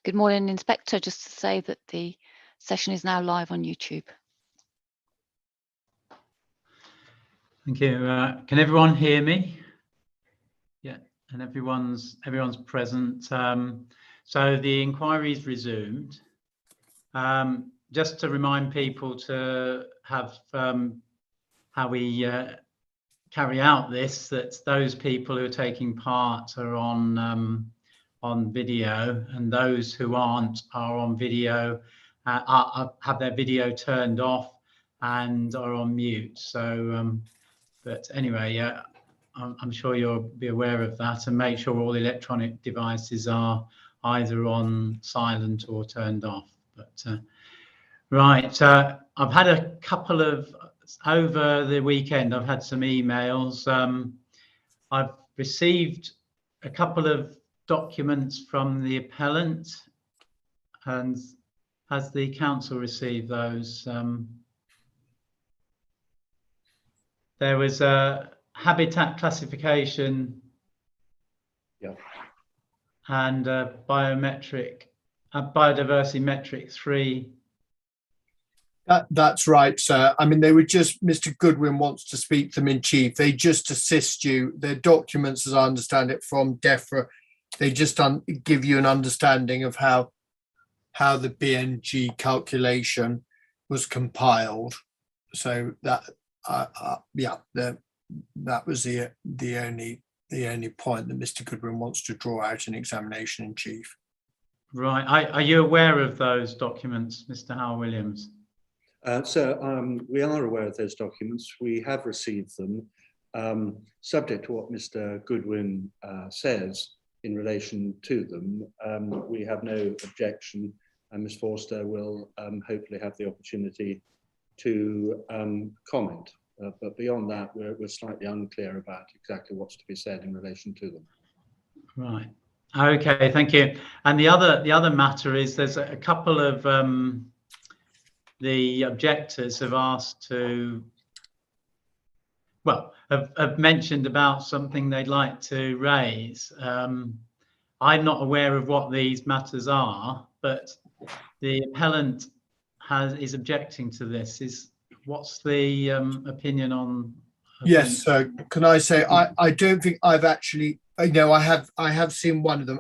Good morning, Inspector. Just to say that the session is now live on YouTube. Thank you. Can everyone hear me? Yeah, and everyone's present. So the inquiry is resumed. Just to remind people to have how we carry out this, that those people who are taking part are on video, and those who aren't are on video, have their video turned off and are on mute. So, but anyway, yeah, I'm sure you'll be aware of that, and make sure all electronic devices are either on silent or turned off. But right, I've had a couple of, over the weekend, I've had some emails. I've received a couple of documents from the appellant, and has the council received those? There was a habitat classification, yeah, and biometric, biodiversity metric 3. That's right, sir. I mean, they were just, Mr. Goodwin wants to speak to them in chief. They just assist you. Their documents, as I understand it from DEFRA, they just give you an understanding of how the BNG calculation was compiled. So that, yeah, that was the only point that Mr. Goodwin wants to draw out in examination in chief. Right. Are you aware of those documents, Mr. Howell-Williams? So we are aware of those documents. We have received them, subject to what Mr. Goodwin says in relation to them. We have no objection, and Ms. Forster will hopefully have the opportunity to comment. But beyond that, we're slightly unclear about exactly what's to be said in relation to them. Right. Okay. Thank you. And the other matter is there's a couple of the objectors have asked to, well, have mentioned about something they'd like to raise. I'm not aware of what these matters are, but the appellant is objecting to this. What's the opinion on? Yes, so can I say I don't think I've actually, I have seen one of them.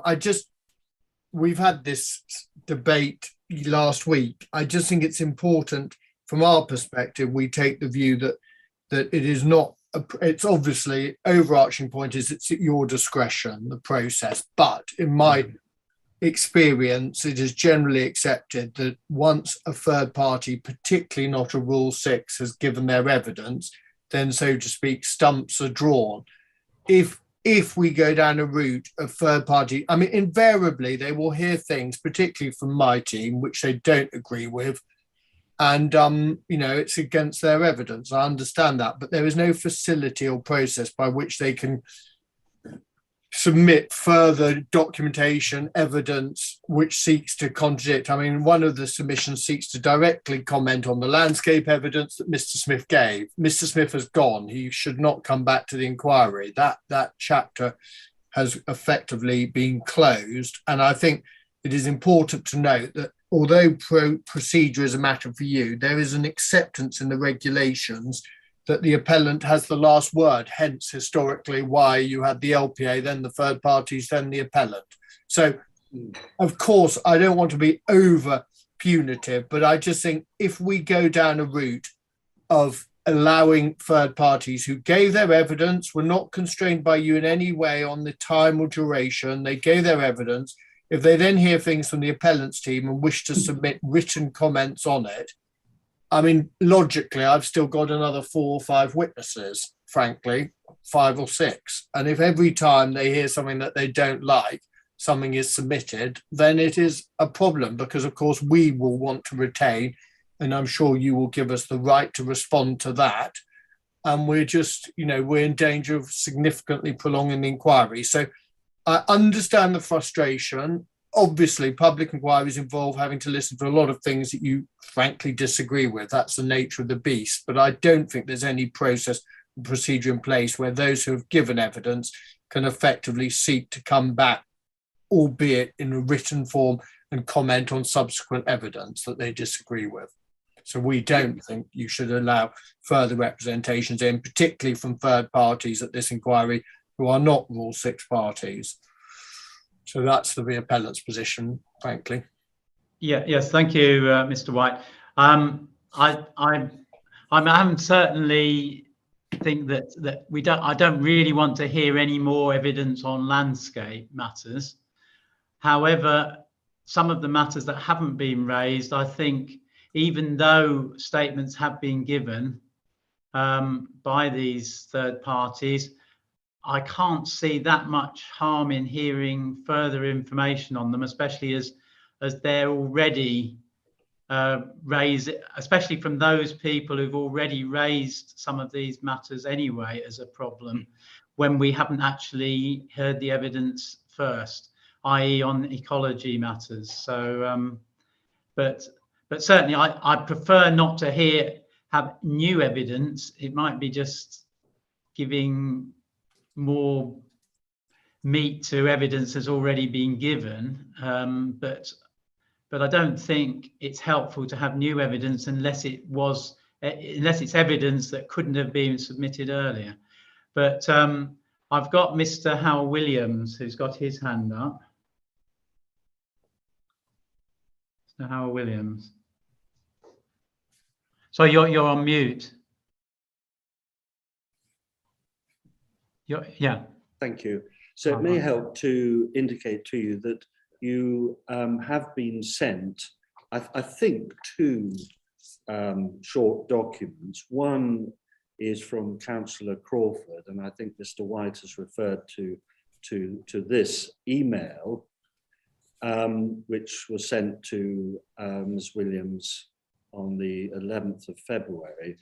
We've had this debate last week. I just think it's important from our perspective, we take the view that it is not, it's obviously overarching point is it's at your discretion, the process. But in my experience, it is generally accepted that once a third party, particularly not a Rule 6, has given their evidence, then, so to speak, stumps are drawn. If we go down a route of third party, I mean, invariably they will hear things, particularly from my team, which they don't agree with. And, it's against their evidence. I understand that, but there is no facility or process by which they can submit further documentation, evidence, which seeks to contradict. I mean, one of the submissions seeks to directly comment on the landscape evidence that Mr. Smith gave. Mr. Smith has gone. He should not come back to the inquiry. That chapter has effectively been closed. And I think it is important to note that although procedure is a matter for you, there is an acceptance in the regulations that the appellant has the last word, hence historically why you had the LPA, then the third parties, then the appellant. So, of course, I don't want to be over punitive, but I just think if we go down a route of allowing third parties who gave their evidence, were not constrained by you in any way on the time or duration, they gave their evidence, if they then hear things from the appellant's team and wish to submit written comments on it, I mean, logically, I've still got another 4 or 5 witnesses, frankly, 5 or 6. And if every time they hear something that they don't like, something is submitted, then it is a problem because, of course, we will want to retain, and I'm sure you will give us the right to respond to that. And we're just, we're in danger of significantly prolonging the inquiry. So I understand the frustration. Obviously, public inquiries involve having to listen to a lot of things that you frankly disagree with. That's the nature of the beast. But I don't think there's any process or procedure in place where those who have given evidence can effectively seek to come back, albeit in a written form, and comment on subsequent evidence that they disagree with. So we don't think you should allow further representations in, particularly from third parties at this inquiry who are not Rule 6 parties. So that's the appellant's position, frankly. Yes, thank you, Mr. White. I'm certainly think that I don't really want to hear any more evidence on landscape matters. However, some of the matters that haven't been raised, I think, even though statements have been given by these third parties, I can't see that much harm in hearing further information on them, especially as they're already raised, especially from those people who've already raised some of these matters anyway as a problem, when we haven't actually heard the evidence first, i.e. on ecology matters. So, but certainly I prefer not to have new evidence. It might be just giving more meat to evidence that's already been given, but I don't think it's helpful to have new evidence unless it's evidence that couldn't have been submitted earlier. But I've got Mr. Howell Williams, who's got his hand up. Mr. Howell Williams. So you're on mute. Yeah. Thank you. So it may help to indicate to you that you have been sent, I think, 2 short documents. One is from Councillor Crawford, and I think Mr. White has referred to this email, which was sent to Ms. Williams on the 11th of February.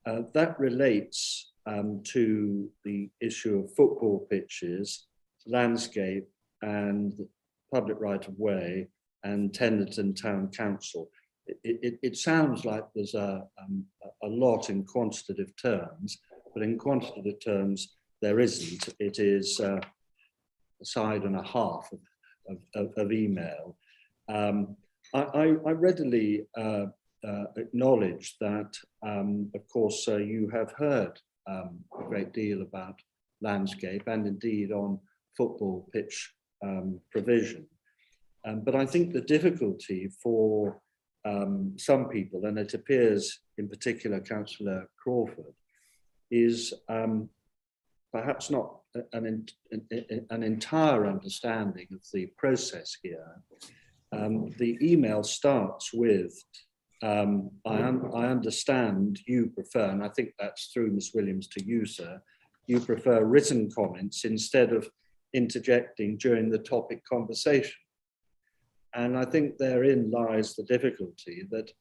That relates to the issue of football pitches, landscape, and public right of way, and Tenterden Town Council. It sounds like there's a lot in quantitative terms, but in quantitative terms there isn't. It is a side and a half of email. I readily acknowledge that, of course, you have heard a great deal about landscape and indeed on football pitch provision. But I think the difficulty for some people, and it appears in particular Councillor Crawford, is perhaps not an entire understanding of the process here. The email starts with, I understand you prefer, and I think that's through Ms. Williams to you, sir, you prefer written comments instead of interjecting during the topic conversation. And I think therein lies the difficulty that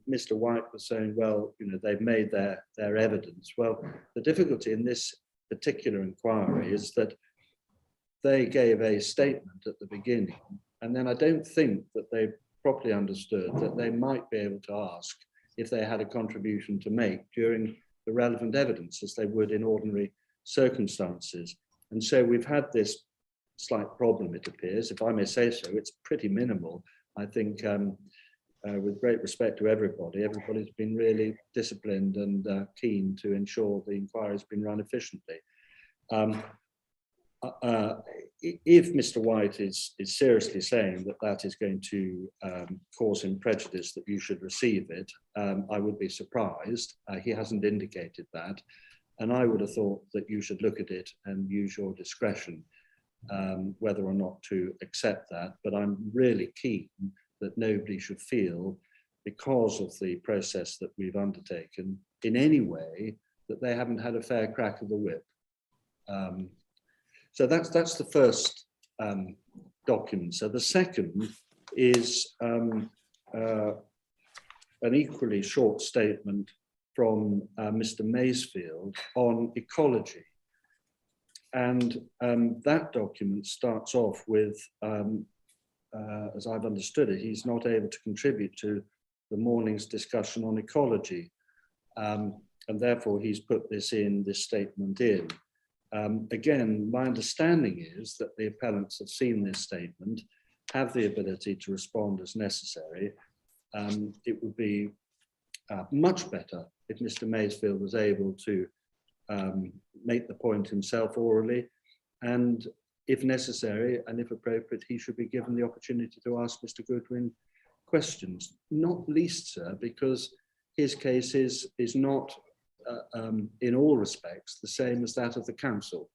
Mr. White was saying, well, you know, they've made their evidence. Well, the difficulty in this particular inquiry is that they gave a statement at the beginning, and then I don't think that they properly understood that they might be able to ask if they had a contribution to make during the relevant evidence, as they would in ordinary circumstances. And so we've had this slight problem, it appears, if I may say so. It's pretty minimal. I think with great respect to everybody's been really disciplined and keen to ensure the inquiry's been run efficiently. If Mr. White is seriously saying that that is going to cause him prejudice, that you should receive it, I would be surprised. He hasn't indicated that. And I would have thought that you should look at it and use your discretion whether or not to accept that. But I'm really keen that nobody should feel, because of the process that we've undertaken, in any way that they haven't had a fair crack of the whip. So that's the first document. So the second is an equally short statement from Mr. Maysfield on ecology. And that document starts off with, as I've understood it, he's not able to contribute to the morning's discussion on ecology. And therefore he's put this statement in. Again, my understanding is that the appellants have seen this statement have the ability to respond as necessary. It would be much better if Mr. Maysfield was able to make the point himself orally, and if necessary and if appropriate, he should be given the opportunity to ask Mr. Goodwin questions, not least, sir, because his case is not in all respects the same as that of the council.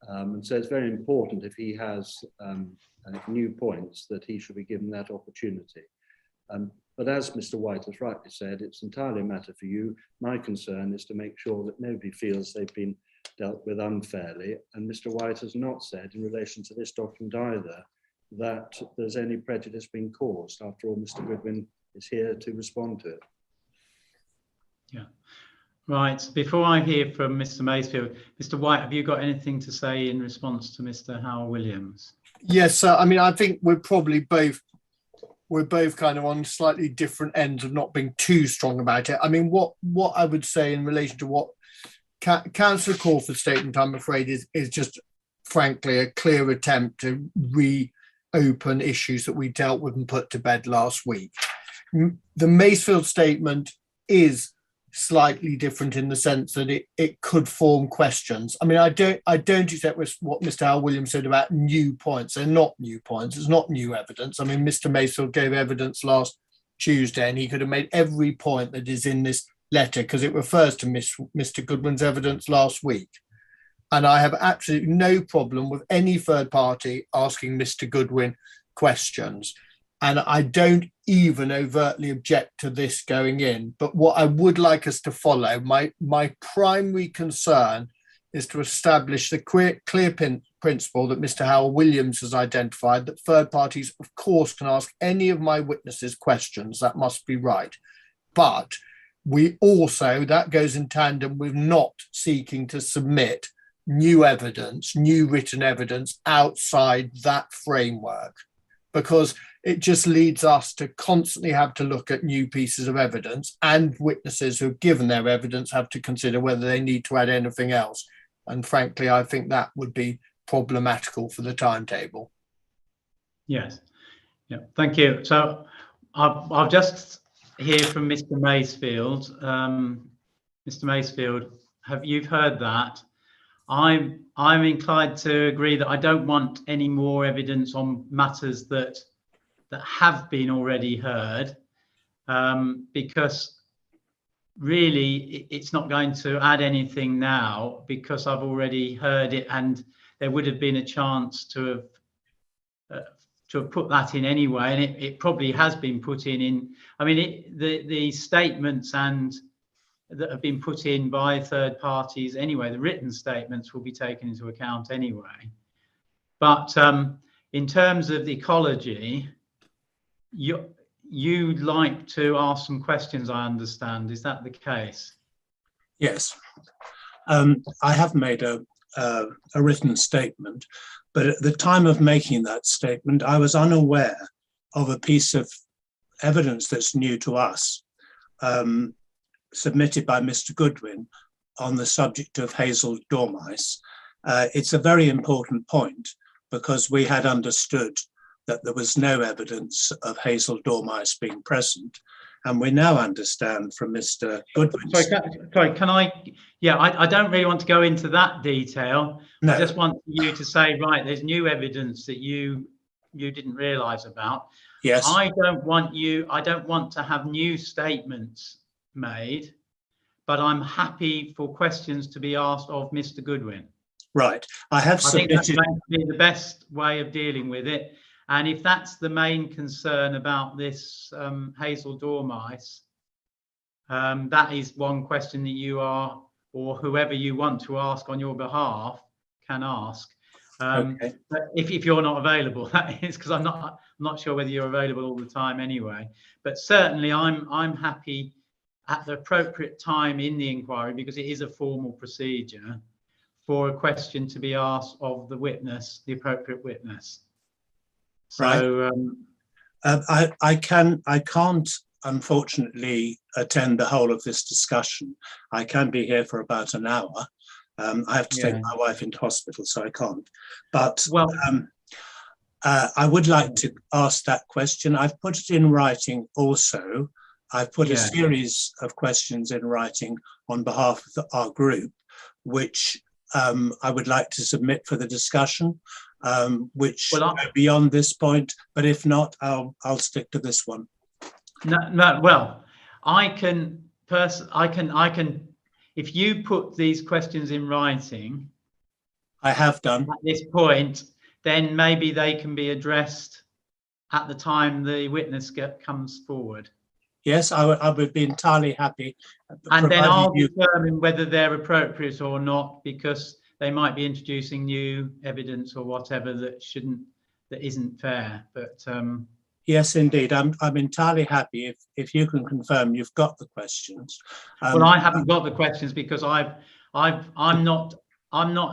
And so it's very important, if he has new points, that he should be given that opportunity. But as Mr. White has rightly said, it's entirely a matter for you. My concern is to make sure that nobody feels they've been dealt with unfairly. And Mr. White has not said in relation to this document either that there's any prejudice being caused. After all, Mr. Goodwin is here to respond to it. Yeah. Right. Before I hear from Mr. Maysfield, Mr. White, have you got anything to say in response to Mr. Howell Williams? Yes, I mean, I think we're both kind of on slightly different ends of not being too strong about it. I mean, what I would say in relation to what Councillor Crawford's statement, I'm afraid, is just frankly a clear attempt to reopen issues that we dealt with and put to bed last week. The Maysfield statement is slightly different in the sense that it could form questions. I mean, I don't accept what Mr. Howell Williams said about new points. They're not new points. It's not new evidence. I mean, Mr. Maysfield gave evidence last Tuesday, and he could have made every point that is in this letter because it refers to Mr. Goodwin's evidence last week. And I have absolutely no problem with any third party asking Mr. Goodwin questions. And I don't even overtly object to this going in. But what I would like us to follow, my primary concern is to establish the clear principle that Mr. Howell Williams has identified, that third parties, of course, can ask any of my witnesses questions. That must be right. But we also, that goes in tandem with not seeking to submit new evidence, new written evidence outside that framework, because it just leads us to constantly have to look at new pieces of evidence, and witnesses who've given their evidence have to consider whether they need to add anything else. And frankly, I think that would be problematical for the timetable. Yes. Yeah. Thank you. So I'll just hear from Mr. Maysfield. Mr. Maysfield, you've heard that? I'm inclined to agree that I don't want any more evidence on matters that have been already heard, because really it's not going to add anything now, because I've already heard it, and there would have been a chance to have put that in anyway, and it probably has been put in. I mean, the statements that have been put in by third parties anyway, the written statements will be taken into account anyway. But in terms of the ecology, you'd like to ask some questions, I understand. Is that the case? Yes. I have made a written statement, but at the time of making that statement, I was unaware of a piece of evidence that's new to us, submitted by Mr. Goodwin on the subject of hazel dormice. It's a very important point, because we had understood that there was no evidence of hazel dormice being present, and we now understand from Mr. Goodwin. Sorry, can I? Yeah, I don't really want to go into that detail. No. I just want you to say, right, there's new evidence that you didn't realise about. Yes. I don't want to have new statements made, but I'm happy for questions to be asked of Mr. Goodwin. Right. I think that's going to be the best way of dealing with it. And if that's the main concern about this hazel dormice, that is one question that you are, or whoever you want to ask on your behalf, can ask. Okay. But if you're not available, that is, because I'm not sure whether you're available all the time anyway. But certainly, I'm happy at the appropriate time in the inquiry, because it is a formal procedure, for a question to be asked of the witness, the appropriate witness. So, right. I can't unfortunately attend the whole of this discussion. I can be here for about an hour. I have to take my wife into hospital, so I can't. But well, I would like to ask that question. I've put it in writing also. I've put a series of questions in writing on behalf of our group, which I would like to submit for the discussion, which go beyond this point. But if not, I'll stick to this one. No. Well, I can. If you put these questions in writing, I have done at this point, then maybe they can be addressed at the time the witness comes forward. Yes, I would be entirely happy. And then I'll determine whether they're appropriate or not, because they might be introducing new evidence or whatever that isn't fair. But yes, indeed, I'm entirely happy if you can confirm you've got the questions. Well, I haven't got the questions because I'm not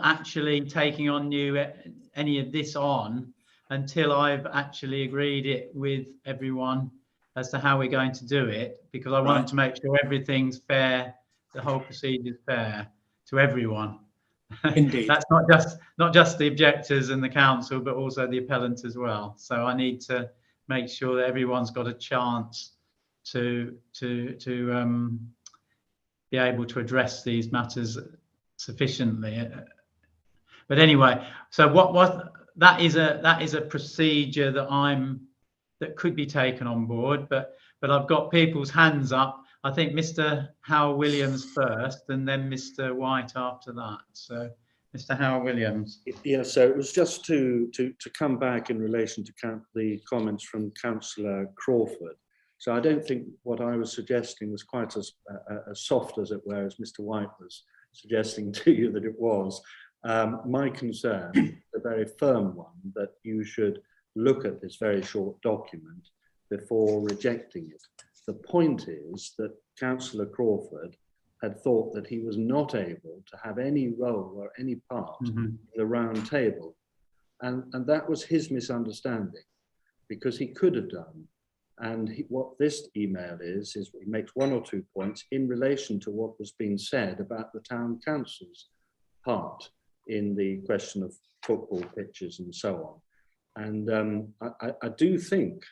actually taking on any of this on until I've actually agreed it with everyone as to how we're going to do it, because I want to make sure everything's fair, the whole procedure is fair to everyone. Indeed. That's not just the objectors and the council, but also the appellant as well. So I need to make sure that everyone's got a chance to be able to address these matters sufficiently. But anyway, so that is a procedure that could be taken on board, but I've got people's hands up. I think Mr. Howell Williams first, and then Mr. White after that. So, Mr. Howell Williams. Yeah, so it was just to come back in relation to the comments from Councillor Crawford. So I don't think what I was suggesting was quite as soft, as it were, as Mr. White was suggesting to you that it was. My concern, a very firm one, that you should look at this very short document before rejecting it. The point is that Councillor Crawford had thought that he was not able to have any role or any part in the round table. And that was his misunderstanding, because he could have done. And what this email is he makes one or two points in relation to what was being said about the town council's part in the question of football pitches and so on. And I do think,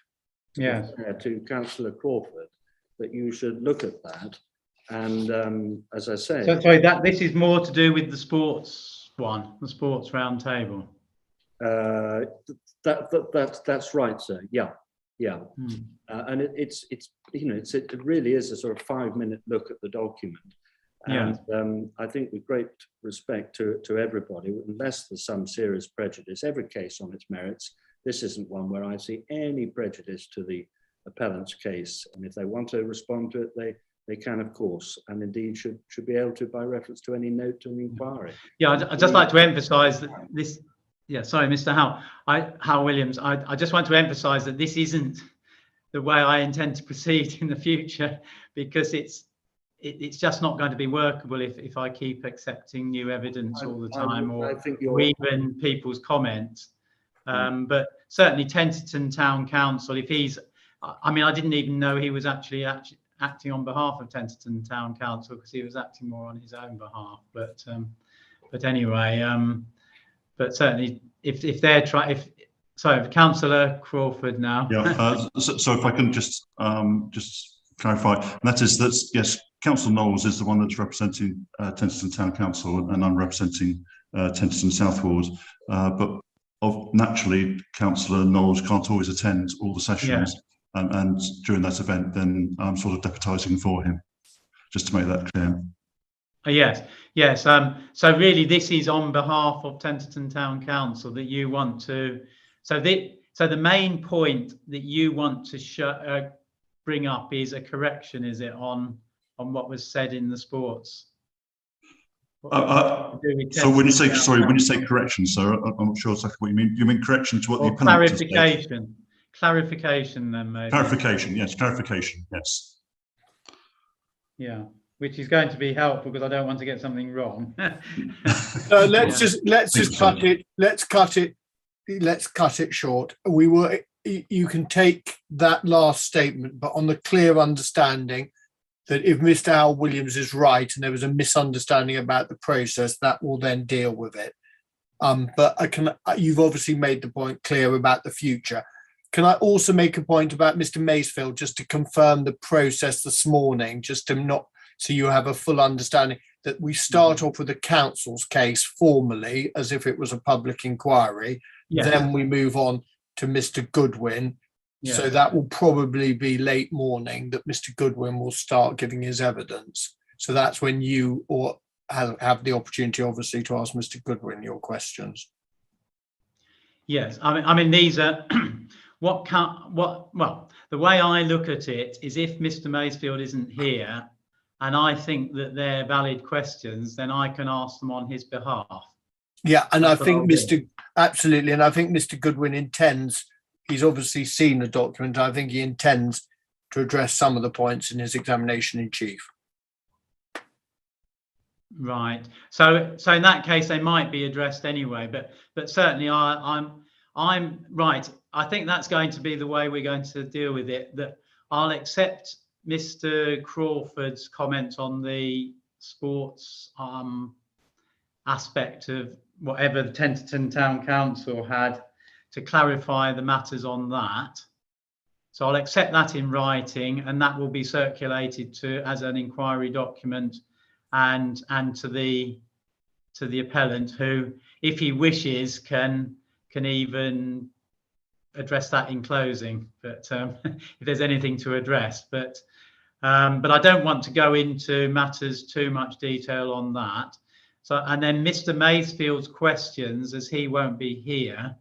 to Councillor Crawford, that you should look at that. And as I say, so sorry, this is more to do with the sports one, the sports round table. That's right, sir. Yeah. And it really is a sort of 5-minute look at the document. And I think, with great respect to everybody, unless there's some serious prejudice, every case on its merits, this isn't one where I see any prejudice to the appellant's case. And if they want to respond to it, they can, of course, and indeed should be able to by reference to any note to an inquiry. Yeah, I'd just like to emphasise that this. Yeah, sorry, Mr. Howell Williams. I just want to emphasise that this isn't the way I intend to proceed in the future, because it's just not going to be workable if I keep accepting new evidence all the time, or even people's comments. But certainly Tenterden Town Council, if he's, I mean, I didn't even know he was actually acting on behalf of Tenterden Town Council, because he was acting more on his own behalf. But anyway, but certainly if they're sorry, Councillor Crawford now. Yeah. So if I can just clarify, and that is that yes, Councillor Knowles is the one that's representing Tenterden Town Council, and I'm representing Tenterden South Ward. But naturally, Councillor Knowles can't always attend all the sessions, and during that event, then I'm sort of deputising for him, just to make that clear. Yes. So really, this is on behalf of Tenterden Town Council that you want to. So the main point that you want to bring up is a correction, is it, on what was said in the sports? So when you say correction, sir, I'm not sure exactly what you mean. You mean correction to what the appellant has said? Clarification, then maybe. Clarification, yes. Yeah, which is going to be helpful, because I don't want to get something wrong. Let's just cut it. Let's cut it short. You can take that last statement, but on the clear understanding that if Mr. Howell Williams is right and there was a misunderstanding about the process, that will then deal with it. But you've obviously made the point clear about the future. Can I also make a point about Mr. Masefield, just to confirm the process this morning, just to not, so you have a full understanding that we start off with the council's case formally, as if it was a public inquiry. Yes. Then we move on to Mr. Goodwin. Yes. So that will probably be late morning that Mr. Goodwin will start giving his evidence. So that's when you or have the opportunity, obviously, to ask Mr. Goodwin your questions. Yes, I mean these are well, the way I look at it is, if Mr. Masefield isn't here and I think that they're valid questions, then I can ask them on his behalf. Yeah, and That's I think Mr. Absolutely, and I think Mr. Goodwin intends, he's obviously seen the document, I think he intends to address some of the points in his examination in chief. Right. So in that case, they might be addressed anyway. But certainly, I'm right. I think that's going to be the way we're going to deal with it. That I'll accept Mr. Crawford's comment on the sports aspect of whatever the Tenterden Town Council had to clarify the matters on that. So I'll accept that in writing, and that will be circulated as an inquiry document. And to the appellant, who, if he wishes, can even address that in closing. But if there's anything to address, but I don't want to go into matters too much detail on that. So, and then Mr. Masefield's questions, as he won't be here,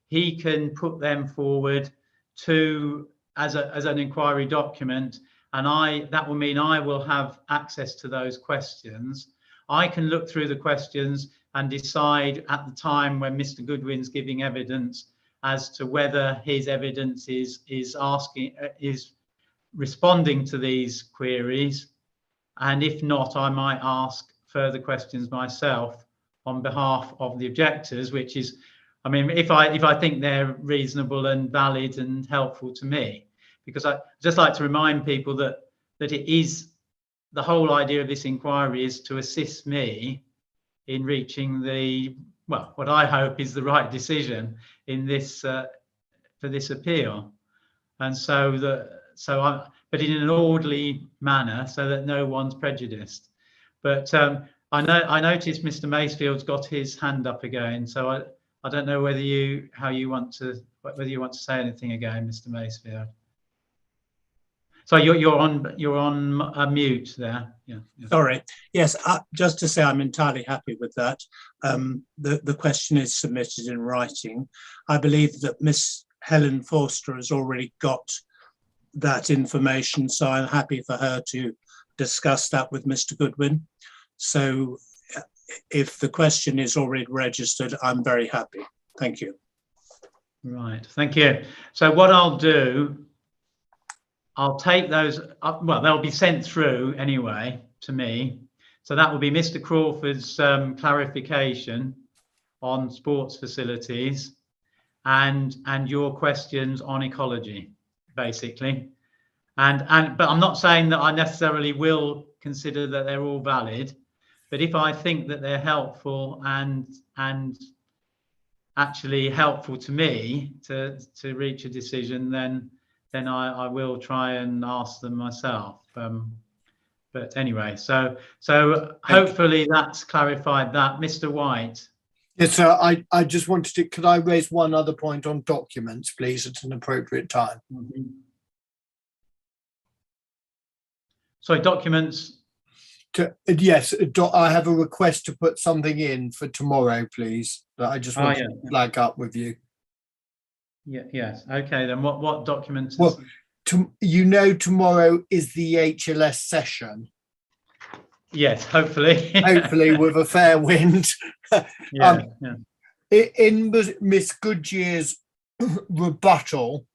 he can put them forward as an inquiry document. And that will mean I will have access to those questions. I can look through the questions and decide at the time when Mr. Goodwin's giving evidence as to whether his evidence is responding to these queries. And if not, I might ask further questions myself on behalf of the objectors, which is, I mean, if I think they're reasonable and valid and helpful to me. Because I just like to remind people that it is, the whole idea of this inquiry is to assist me in reaching what I hope is the right decision in this for this appeal, and but in an orderly manner so that no one's prejudiced. But I noticed Mr. Masefield's got his hand up again, so I don't know whether you want to say anything again, Mr. Masefield. So you're on mute there. Yeah. Sorry. Yes, just to say I'm entirely happy with that. The question is submitted in writing. I believe that Miss Helen Forster has already got that information, so I'm happy for her to discuss that with Mr. Goodwin. So if the question is already registered, I'm very happy. Thank you. Right, thank you. So what I'll do, I'll take those, well, they'll be sent through anyway to me. So that will be Mr. Crawford's clarification on sports facilities and your questions on ecology, basically. But I'm not saying that I necessarily will consider that they're all valid, but if I think that they're helpful and actually helpful to me to reach a decision, then I will try and ask them myself. But anyway, so hopefully that's clarified that. Mr. White. Yes, sir. I just wanted to, could I raise one other point on documents, please, at an appropriate time? Mm-hmm. Sorry, documents. Yes, I have a request to put something in for tomorrow, please, that I just want to flag up with you. Yeah, yes. Okay, then what documents? Well, tomorrow is the HLS session. Yes, hopefully. Hopefully with a fair wind. Yeah. In Miss Goodyear's rebuttal,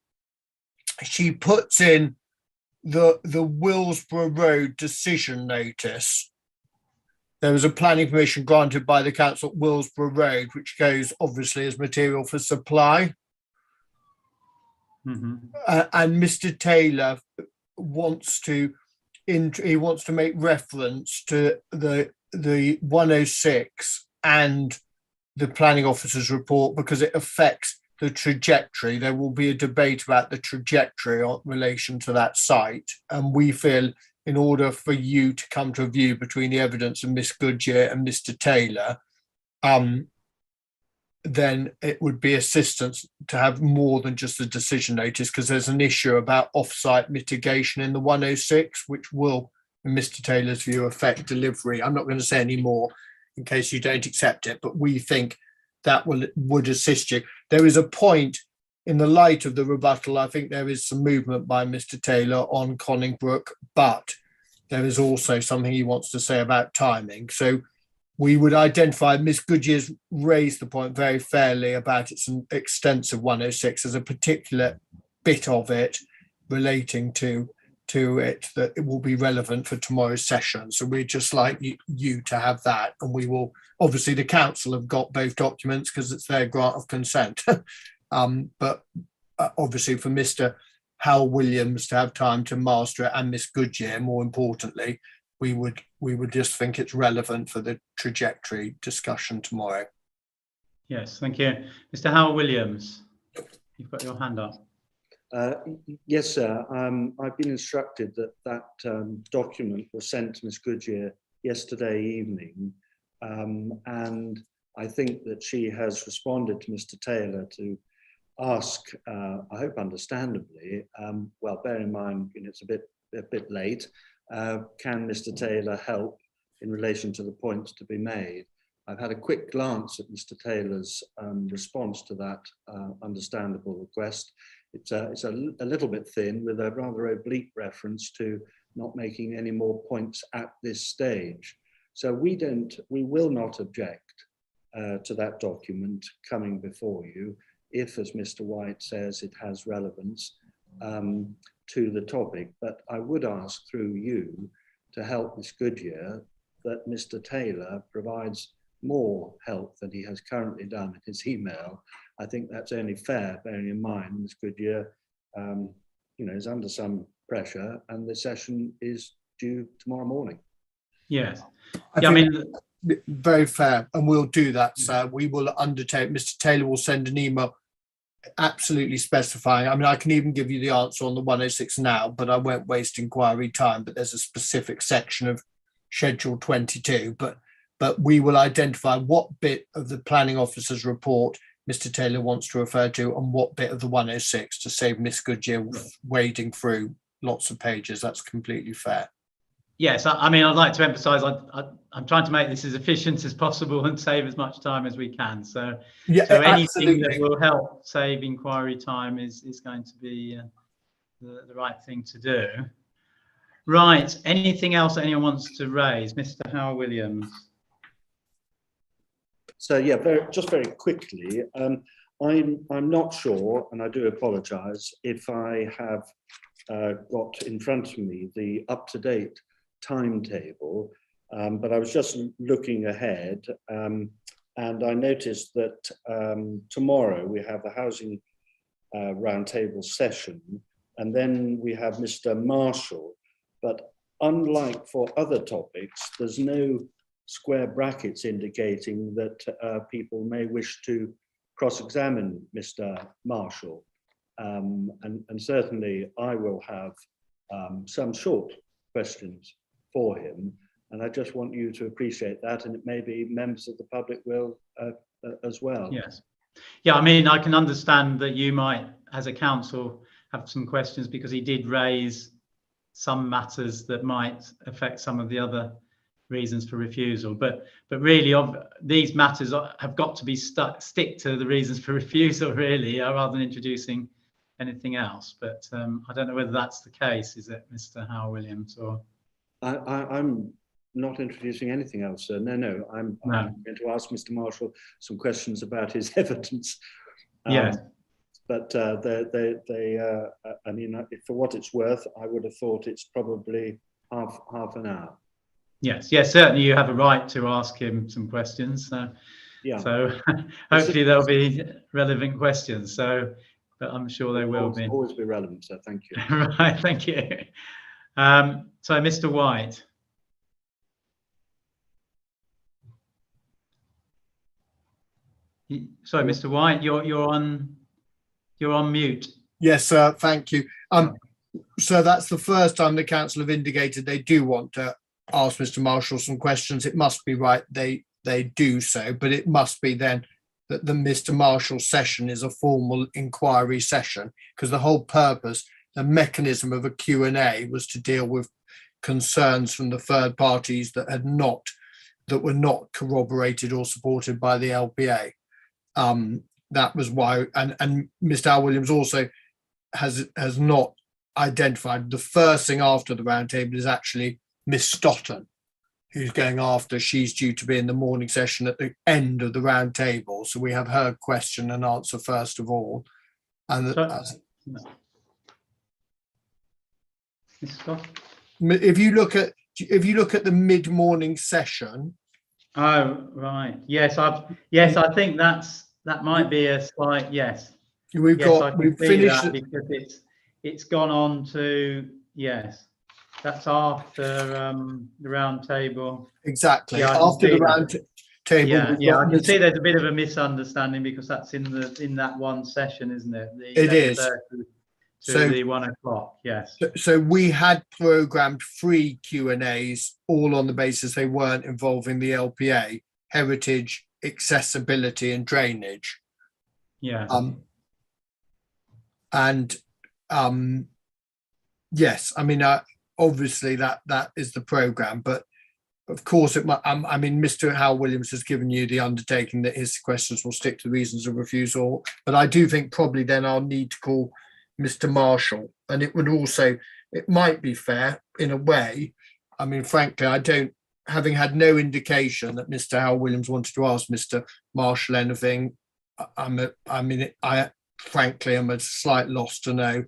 she puts in the Willsborough Road decision notice. There was a planning permission granted by the council at Willsborough Road, which goes obviously as material for supply. Mm-hmm. And Mr. Taylor wants to make reference to the 106 and the planning officer's report because it affects the trajectory. There will be a debate about the trajectory in relation to that site. And we feel in order for you to come to a view between the evidence of Miss Goodyear and Mr. Taylor, then it would be assistance to have more than just a decision notice, because there's an issue about off-site mitigation in the 106, which will, in Mr. Taylor's view, affect delivery. I'm not going to say any more in case you don't accept it, but we think that would assist you. There is a point in the light of the rebuttal, I think there is some movement by Mr. Taylor on Conningbrook, but there is also something he wants to say about timing. So we would identify, Ms. Goodyear's raised the point very fairly about it's an extensive 106 as a particular bit of it relating to it that it will be relevant for tomorrow's session. So we'd just like you to have that, and we will, obviously the council have got both documents because it's their grant of consent. But obviously for Mr. Howell Williams to have time to master it, and Miss Goodyear, more importantly, we would just think it's relevant for the trajectory discussion tomorrow. Yes, thank you. Mr. Howell Williams, you've got your hand up. Yes, sir. I've been instructed that document was sent to Miss Goodyear yesterday evening, and I think that she has responded to Mr. Taylor to ask, I hope understandably, well, bear in mind, you know, it's a bit late, can Mr. Taylor help in relation to the points to be made? I've had a quick glance at Mr. Taylor's response to that understandable request. It's a little bit thin with a rather oblique reference to not making any more points at this stage. So we will not object to that document coming before you if, as Mr. White says, it has relevance to the topic. But I would ask through you to help Miss Goodyear that Mr. Taylor provides more help than he has currently done in his email. I think that's only fair, bearing in mind Ms. Goodyear, you know, is under some pressure, and the session is due tomorrow morning. Yes, I mean, very fair, and we'll do that, sir. We will undertake. Mr. Taylor will send an email absolutely specifying. I mean, I can even give you the answer on the 106 now, but I won't waste inquiry time. But there's a specific section of Schedule 22, but we will identify what bit of the planning officer's report Mr. Taylor wants to refer to and what bit of the 106 to save Miss Goodyear wading through lots of pages. That's completely fair. Yes, I mean, I'd like to emphasise I'm trying to make this as efficient as possible and save as much time as we can. So, yeah, so anything absolutely. that will help save inquiry time is going to be the right thing to do. Right. Anything else that anyone wants to raise? Mr. Howell Williams. So yeah, just very quickly, I'm not sure, and I do apologise if I have got in front of me the up-to-date timetable, but I was just looking ahead, and I noticed that tomorrow we have the housing roundtable session, and then we have Mr. Marshall. But unlike for other topics, there's no square brackets indicating that people may wish to cross-examine Mr. Marshall. And certainly I will have some short questions for him. And I just want you to appreciate that, and it may be members of the public will as well. Yes. Yeah, I mean, I can understand that you might, as a council, have some questions because he did raise some matters that might affect some of the other reasons for refusal, but really these matters have got to be stick to the reasons for refusal really, rather than introducing anything else. But I don't know whether that's the case, is it, Mr. Howell Williams? Or I'm not introducing anything else, sir. No, I'm going to ask Mr. Marshall some questions about his evidence. Yes. But I mean, for what it's worth, I would have thought it's probably half an hour. Yes, certainly you have a right to ask him some questions. Yeah. So hopefully there'll be relevant questions. So, but I'm sure they will be. Always be relevant, so thank you. Right, thank you. So Mr. White. Sorry, Mr. White, you're on mute. Yes, sir. Thank you. So that's the first time the council have indicated they do want to ask Mr. Marshall some questions. It must be right they do so, but it must be then that the Mr. Marshall session is a formal inquiry session, because the whole purpose, the mechanism of a Q&A was to deal with concerns from the third parties that were not corroborated or supported by the LPA. That was why, and Mr. Al Williams also has not identified. The first thing after the roundtable is actually Miss Stotton, who's going after. She's due to be in the morning session at the end of the roundtable. So we have her question and answer first of all. And if you look at the mid-morning session. Oh, right. Yes, I think that might be a slight yes. We've finished that because it's gone on to, yes, that's after the round table. Exactly. Yeah, after the round table. Yeah, I can see there's a bit of a misunderstanding because that's in that one session, isn't it? It is. To the 1 o'clock, yes. So we had programmed 3 Q&As, all on the basis they weren't involving the LPA, heritage, accessibility and drainage. Yeah. Yes, I mean, obviously that is the program, but of course it might, I mean, Mr. Hal Williams has given you the undertaking that his questions will stick to reasons of refusal, but I do think probably then I'll need to call Mr. Marshall, and it might be fair in a way. I mean, frankly, having had no indication that Mr. Hal Williams wanted to ask Mr. Marshall anything, I frankly am at a slight loss to know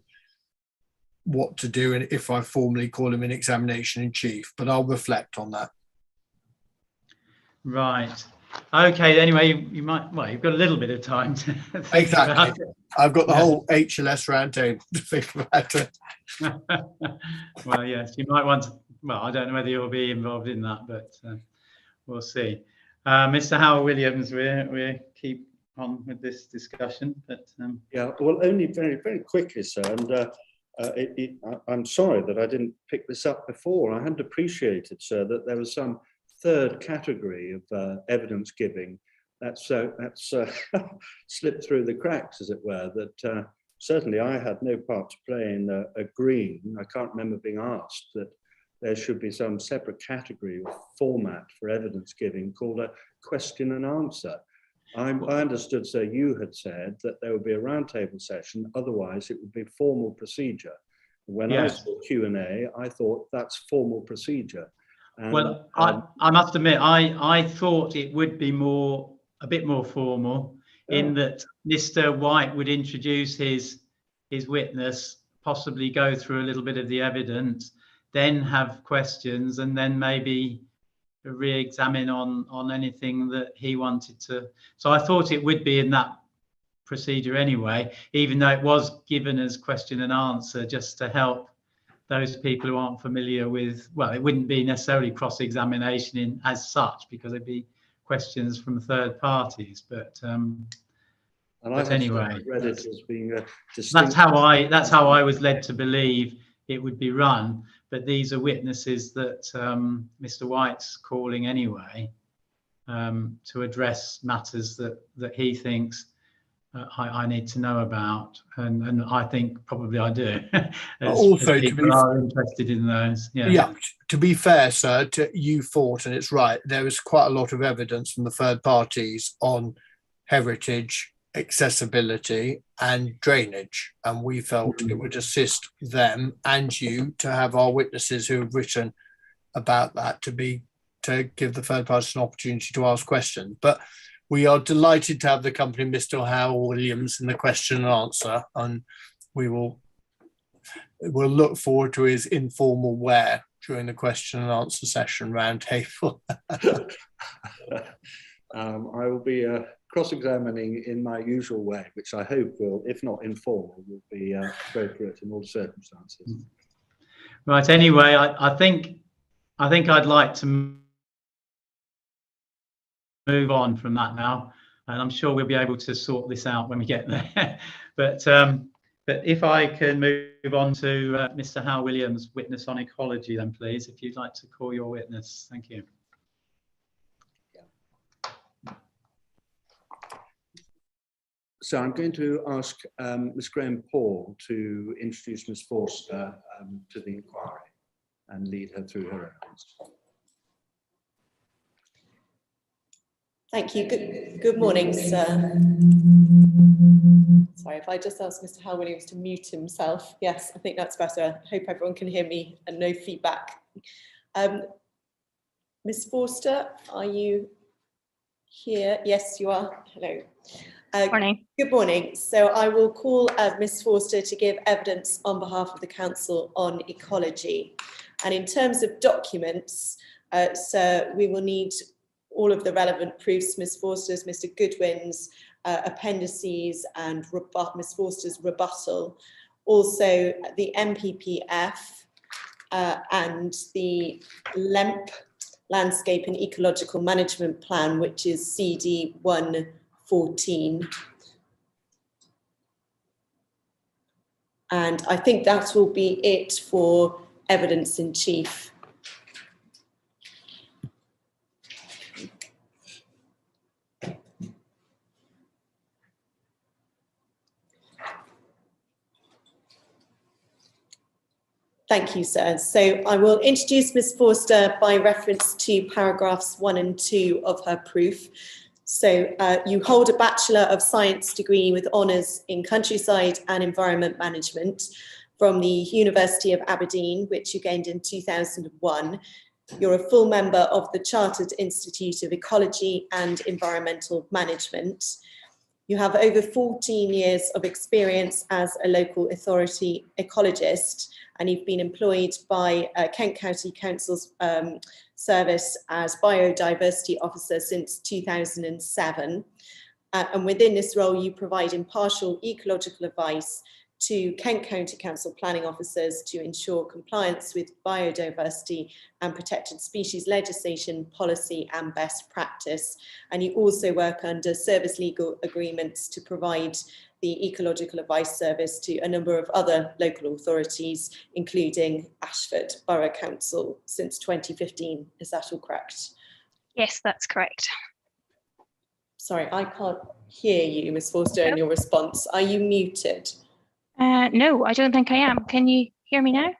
what to do and if I formally call him an examination in chief, but I'll reflect on that. Right. Okay. Anyway, you might. Well, you've got a little bit of time to think exactly. about it. I've got the whole HLS roundtable to think about it. Well, yes, you might want to. Well, I don't know whether you'll be involved in that, but we'll see. Mr. Howard Williams, we keep on with this discussion, but yeah. Well, only very, very quickly, sir, and I'm sorry that I didn't pick this up before. I hadn't appreciated, sir, that there was some third category of evidence giving that's slipped through the cracks, as it were, that certainly I had no part to play in agreeing. I can't remember being asked that there should be some separate category or format for evidence giving called a question and answer. I understood, sir, you had said that there would be a roundtable session, otherwise it would be formal procedure. When yes. I saw Q&A, I thought that's formal procedure. And, well, I must admit, I thought it would be a bit more formal, in that Mr. White would introduce his witness, possibly go through a little bit of the evidence, then have questions, and then maybe re-examine on anything that he wanted to. So I thought it would be in that procedure anyway, even though it was given as question and answer, just to help those people who aren't familiar with, well, it wouldn't be necessarily cross-examination as such, because it'd be questions from third parties, but anyway, read it as being that's how I was led to believe it would be run. But these are witnesses that Mr. White's calling anyway, to address matters that he thinks I need to know about, and I think probably I do. Also, people are interested in those. Yeah. To be fair, sir, you thought, and it's right, there was quite a lot of evidence from the third parties on heritage, accessibility and drainage, and we felt it would assist them and you to have our witnesses who have written about that to give the third parties an opportunity to ask questions. But we are delighted to have the company Mr. Howell Williams in the question and answer, and we'll look forward to his informal wear during the question and answer session roundtable. I will be cross-examining in my usual way, which I hope will, if not informal, will be appropriate in all circumstances. Right. Anyway, I think I'd like to move on from that now. and I'm sure we'll be able to sort this out when we get there. But if I can move on to Mr. Hal Williams, witness on ecology, then please, if you'd like to call your witness. Thank you. So I'm going to ask Ms. Graham Paul to introduce Ms. Forster to the inquiry and lead her through her evidence. Thank you. Good morning, sir. Sorry, if I just ask Mr. Hal Williams to mute himself. Yes, I think that's better. I hope everyone can hear me and no feedback. Ms. Forster, are you here? Yes, you are. Hello. Morning. Good morning. So I will call Ms. Forster to give evidence on behalf of the Council on ecology. And in terms of documents, so we will need all of the relevant proofs, Ms. Forster's, Mr. Goodwin's appendices and Ms. Forster's rebuttal. Also the MPPF and the LEMP, Landscape and Ecological Management Plan, which is CD 114. And I think that will be it for evidence in chief. Thank you, sir. So I will introduce Ms. Forster by reference to paragraphs 1 and 2 of her proof. So you hold a Bachelor of Science degree with honours in Countryside and Environment Management from the University of Aberdeen, which you gained in 2001. You're a full member of the Chartered Institute of Ecology and Environmental Management. You have over 14 years of experience as a local authority ecologist, and you've been employed by Kent County Council's service as biodiversity officer since 2007. And within this role, you provide impartial ecological advice to Kent County Council planning officers to ensure compliance with biodiversity and protected species legislation, policy and best practice. And you also work under service legal agreements to provide the ecological advice service to a number of other local authorities, including Ashford Borough Council since 2015. Is that all correct? Yes, that's correct. Sorry, I can't hear you, Ms. Forster, in your response. Are you muted? No, I don't think I am. Can you hear me now?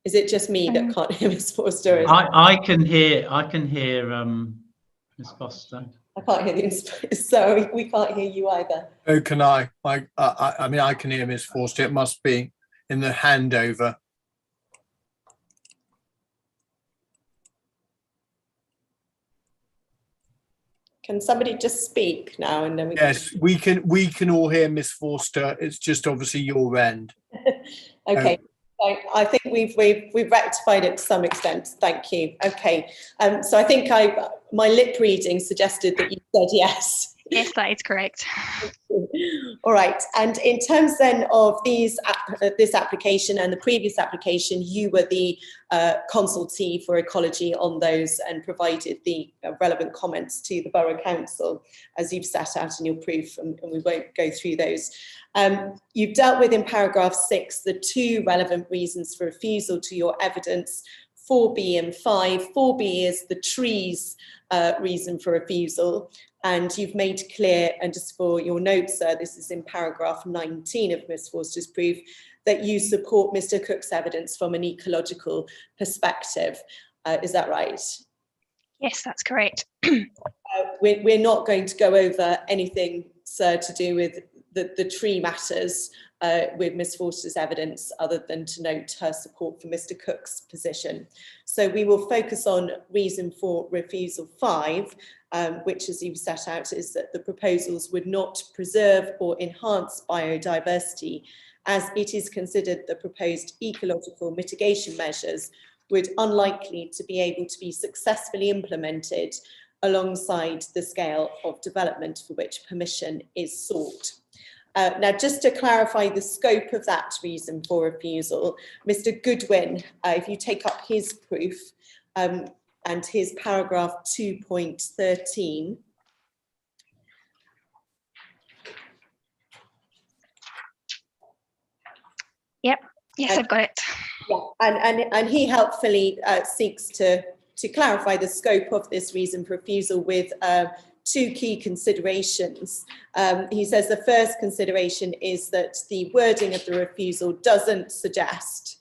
Is it just me that can't hear Ms. Forster? I can hear Ms. Foster. I can't hear the inspector, so we can't hear you either. Oh, can I? I mean, I can hear Miss Forster. It must be in the handover. Can somebody just speak now and then we Yes, we can all hear Miss Forster. It's just obviously your end. Okay. I think we've rectified it to some extent. Thank you. Okay. So I think my lip reading suggested that you said yes. Yes, that is correct. All right. And in terms then of this application and the previous application, you were the consultee for ecology on those and provided the relevant comments to the Borough Council, as you've set out in your proof, and we won't go through those. You've dealt with in paragraph 6 the 2 relevant reasons for refusal to your evidence, 4B and 5. 4B is the trees reason for refusal. And you've made clear, and just for your notes, sir, this is in paragraph 19 of Ms. Forster's proof, that you support Mr. Cook's evidence from an ecological perspective. Is that right? Yes, that's correct. We're not going to go over anything, sir, to do with the tree matters with Ms. Forster's evidence, other than to note her support for Mr. Cook's position. So we will focus on reason for refusal 5, which, as you've set out, is that the proposals would not preserve or enhance biodiversity, as it is considered the proposed ecological mitigation measures would unlikely to be able to be successfully implemented alongside the scale of development for which permission is sought. Now, just to clarify the scope of that reason for refusal, Mr. Goodwin, if you take up his proof and his paragraph 2.13, Yep. Yes, And- I've got it. Yeah, and he helpfully seeks to clarify the scope of this reason for refusal with two key considerations. He says the first consideration is that the wording of the refusal doesn't suggest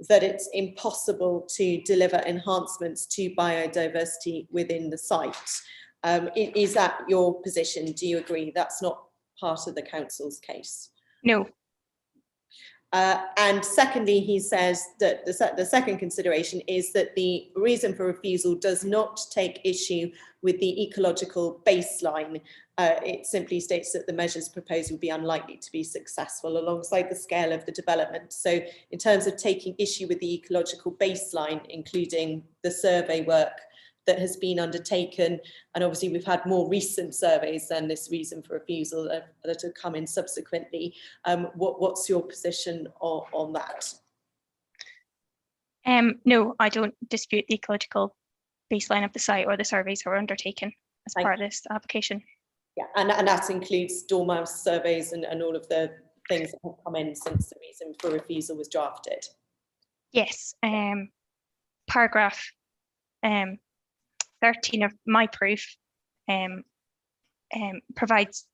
that it's impossible to deliver enhancements to biodiversity within the site. Is that your position? Do you agree that's not part of the council's case? No. And secondly, he says that the second consideration is that the reason for refusal does not take issue with the ecological baseline. It simply states that the measures proposed will be unlikely to be successful alongside the scale of the development. So in terms of taking issue with the ecological baseline, including the survey work that has been undertaken, and obviously we've had more recent surveys than this reason for refusal that have come in subsequently. What's your position on that? No, I don't dispute the ecological baseline of the site or the surveys that were undertaken as part of this application. Yeah, and that includes dormouse surveys and all of the things that have come in since the reason for refusal was drafted. Yes, paragraph 13 of my proof provides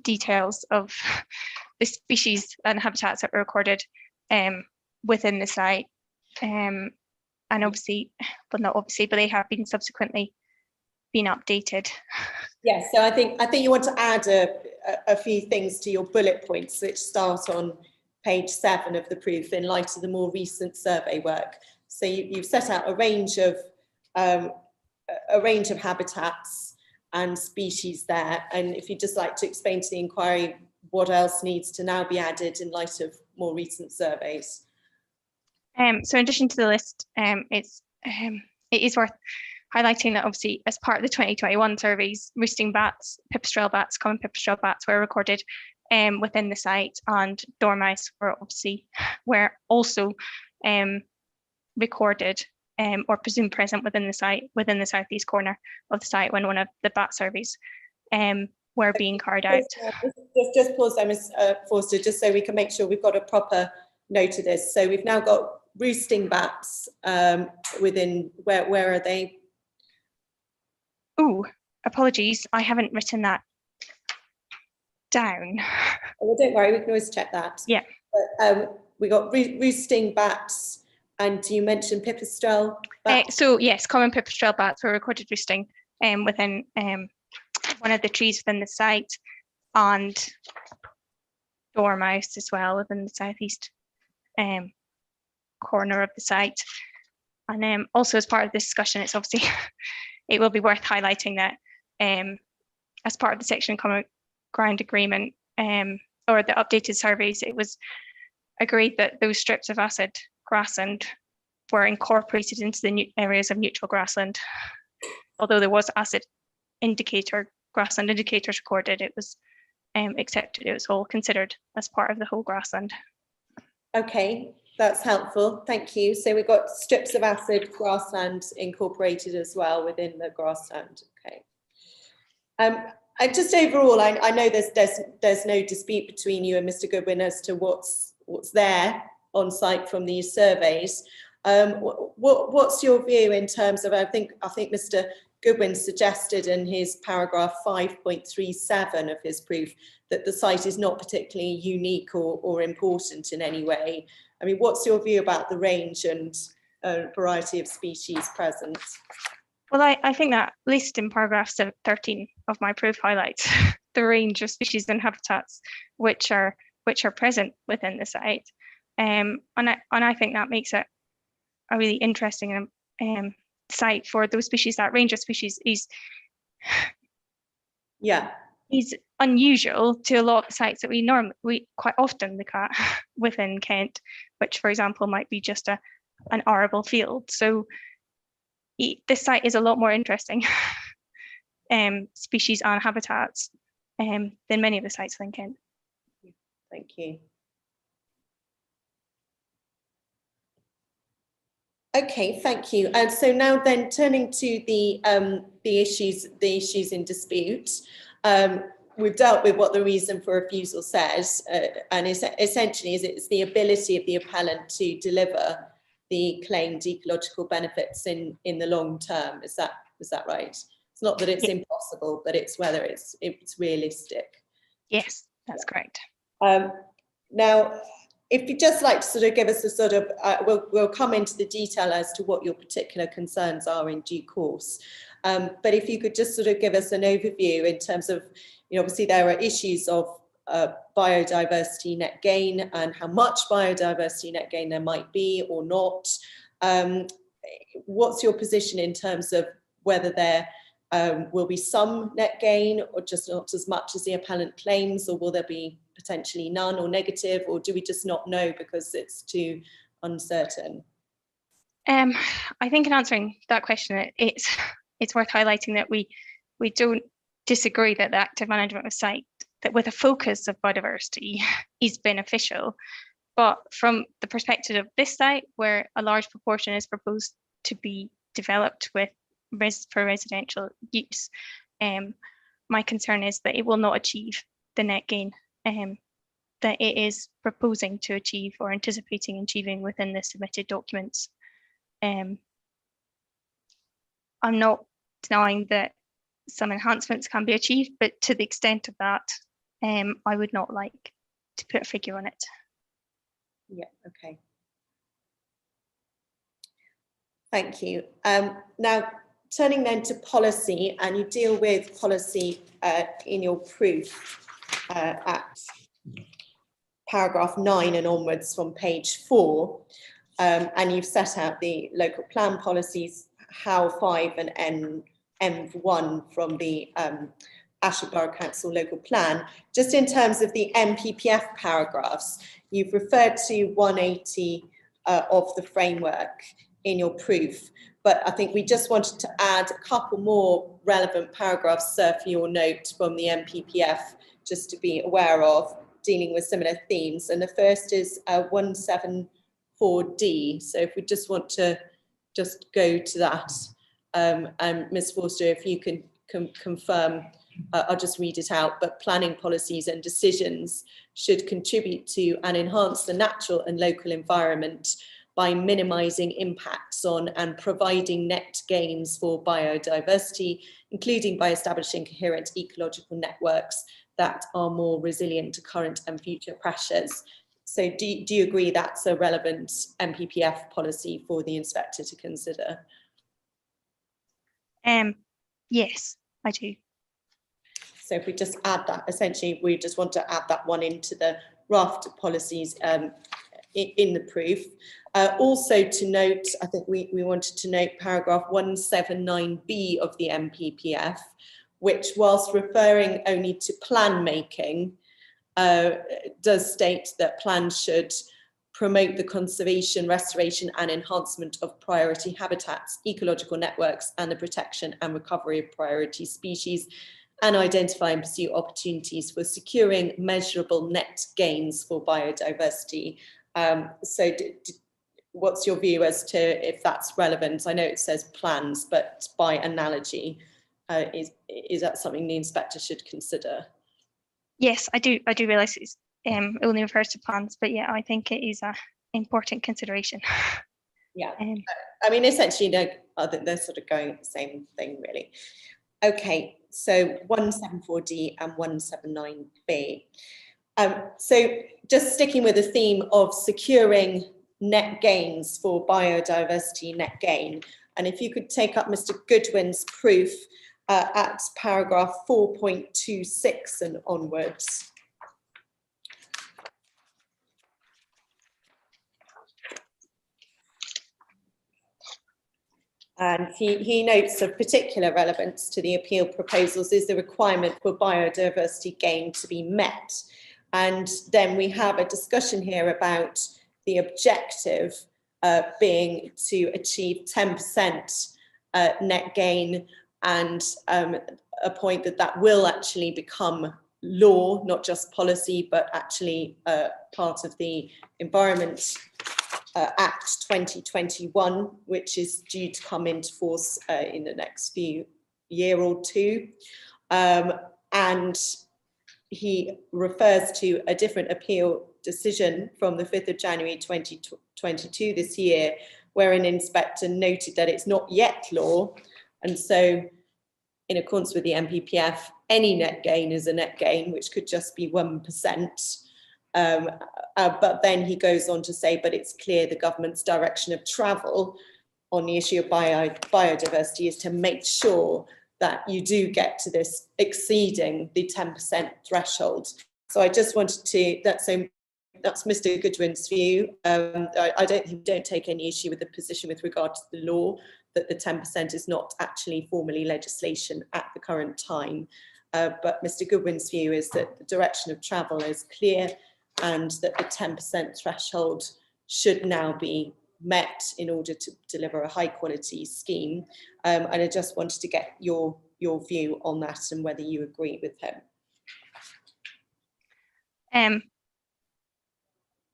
details of the species and habitats that were recorded within the site, and obviously, but not obviously, but they have been subsequently been updated. Yes, so I think you want to add a few things to your bullet points, which start on page 7 of the proof in light of the more recent survey work. So you've set out a range of habitats and species there, and if you'd just like to explain to the inquiry what else needs to now be added in light of more recent surveys. So in addition to the list, it is worth highlighting that obviously as part of the 2021 surveys, roosting bats, pipistrelle bats, common pipistrelle bats were recorded within the site, and dormice were also recorded or presumed present within the site, within the southeast corner of the site when one of the bat surveys were being carried out. Just pause there, Ms. Forster, just so we can make sure we've got a proper note of this. So we've now got roosting bats within, where are they? Oh, apologies, I haven't written that down. Oh, well, don't worry, we can always check that. Yeah. But, we got roosting bats, and you mentioned pipistrelle bats. So yes, common pipistrelle bats were recorded roosting within one of the trees within the site, and dormouse as well within the southeast corner of the site. And also as part of this discussion, it's obviously it will be worth highlighting that as part of the section common ground agreement or the updated surveys, it was agreed that those strips of acid grassland were incorporated into the new areas of neutral grassland. Although there was acid grassland indicators recorded, it was accepted, it was all considered as part of the whole grassland. Okay, that's helpful, thank you. So we've got strips of acid grassland incorporated as well within the grassland. Okay. And just overall, I know there's no dispute between you and Mr. Goodwin as to what's there on site from these surveys. What's your view in terms of, I think Mr. Goodwin suggested in his paragraph 5.37 of his proof that the site is not particularly unique or important in any way. I mean, what's your view about the range and variety of species present? Well, I think that list in paragraph 13 of my proof highlights the range of species and habitats which are present within the site, and I think that makes it a really interesting site for those species. That range of species is unusual to a lot of the sites that we quite often look at within Kent, which, for example, might be just an arable field. So this site is a lot more interesting species and habitats than many of the sites within Kent. Thank you. Okay, thank you. And so now then, turning to the issues in dispute, we've dealt with what the reason for refusal says, and essentially it's the ability of the appellant to deliver the claimed ecological benefits in the long term. Is that right? It's not that it's impossible, but it's whether it's realistic. Yes, that's correct. Now, if you'd just like to sort of give us a sort of, we'll come into the detail as to what your particular concerns are in due course. But if you could just sort of give us an overview in terms of, obviously there are issues of biodiversity net gain and how much biodiversity net gain there might be or not. What's your position in terms of whether there will be some net gain or just not as much as the appellant claims, or will there be potentially none or negative, or do we just not know because it's too uncertain? I think in answering that question, it's worth highlighting that we don't disagree that the active management of site that with a focus of biodiversity is beneficial, but from the perspective of this site, where a large proportion is proposed to be developed for residential use, my concern is that it will not achieve the net gain that it is proposing to achieve or anticipating achieving within the submitted documents. I'm not denying that some enhancements can be achieved, but to the extent of that, I would not like to put a figure on it. Yeah, okay. Thank you. Now, turning then to policy, and you deal with policy in your proof at paragraph 9 and onwards from page 4, and you've set out the local plan policies, HOW 5 and M1 from the Ashford Borough Council local plan. Just in terms of the MPPF paragraphs, you've referred to 180 of the framework in your proof, but I think we just wanted to add a couple more relevant paragraphs, sir, for your note from the MPPF, just to be aware of, dealing with similar themes. And the first is 174D. So if we just want to just go to that, and Ms. Forster, if you can confirm, I'll just read it out, but planning policies and decisions should contribute to and enhance the natural and local environment by minimising impacts on and providing net gains for biodiversity, including by establishing coherent ecological networks that are more resilient to current and future pressures. So do you agree that's a relevant MPPF policy for the inspector to consider? Yes, I do. So if we just add that, essentially we just want to add that one into the raft of policies in the proof. Also to note, I think we wanted to note paragraph 179B of the MPPF, which, whilst referring only to plan making, does state that plans should promote the conservation, restoration and enhancement of priority habitats, ecological networks and the protection and recovery of priority species, and identify and pursue opportunities for securing measurable net gains for biodiversity. So what's your view as to if that's relevant? I know it says plans, but by analogy, is that something the inspector should consider? Yes, I do realise it's only refers to plans, but yeah, I think it is an important consideration. Yeah, I mean, essentially, they're sort of going at the same thing, really. Okay, so 174D and 179B. So just sticking with the theme of securing net gains for biodiversity net gain, and if you could take up Mr. Goodwin's proof at paragraph 4.26 and onwards. And he notes of particular relevance to the appeal proposals is the requirement for biodiversity gain to be met. And then we have a discussion here about the objective being to achieve 10% net gain, and a point that will actually become law, not just policy, but actually part of the Environment Act 2021, which is due to come into force in the next year or two. And he refers to a different appeal decision from the 5th of January 2022 this year, where an inspector noted that it's not yet law. And so in accordance with the MPPF, any net gain is a net gain, which could just be 1%. But then he goes on to say, but it's clear the government's direction of travel on the issue of biodiversity is to make sure that you do get to this exceeding the 10% threshold. So I just wanted to, that's Mr. Goodwin's view. I don't take any issue with the position with regard to the law, that the 10% is not actually formally legislation at the current time. But Mr. Goodwin's view is that the direction of travel is clear and that the 10% threshold should now be met in order to deliver a high quality scheme. And I just wanted to get your view on that and whether you agree with him.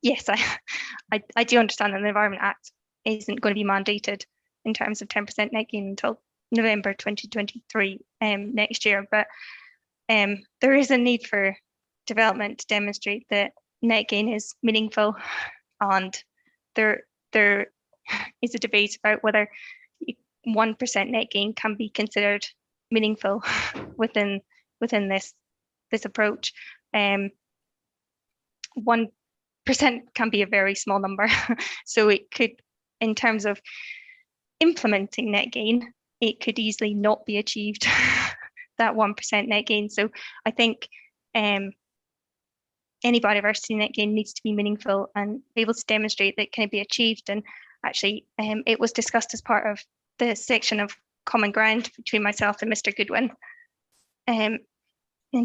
Yes, I do understand that the Environment Act isn't going to be mandated in terms of 10% net gain until November 2023 next year, but there is a need for development to demonstrate that net gain is meaningful, and there is a debate about whether 1% net gain can be considered meaningful within this approach. 1% can be a very small number, so it could, in terms of implementing net gain, it could easily not be achieved, that 1% net gain. So I think any biodiversity net gain needs to be meaningful and be able to demonstrate that it can be achieved. And actually, it was discussed as part of the section of common ground between myself and Mr. Goodwin in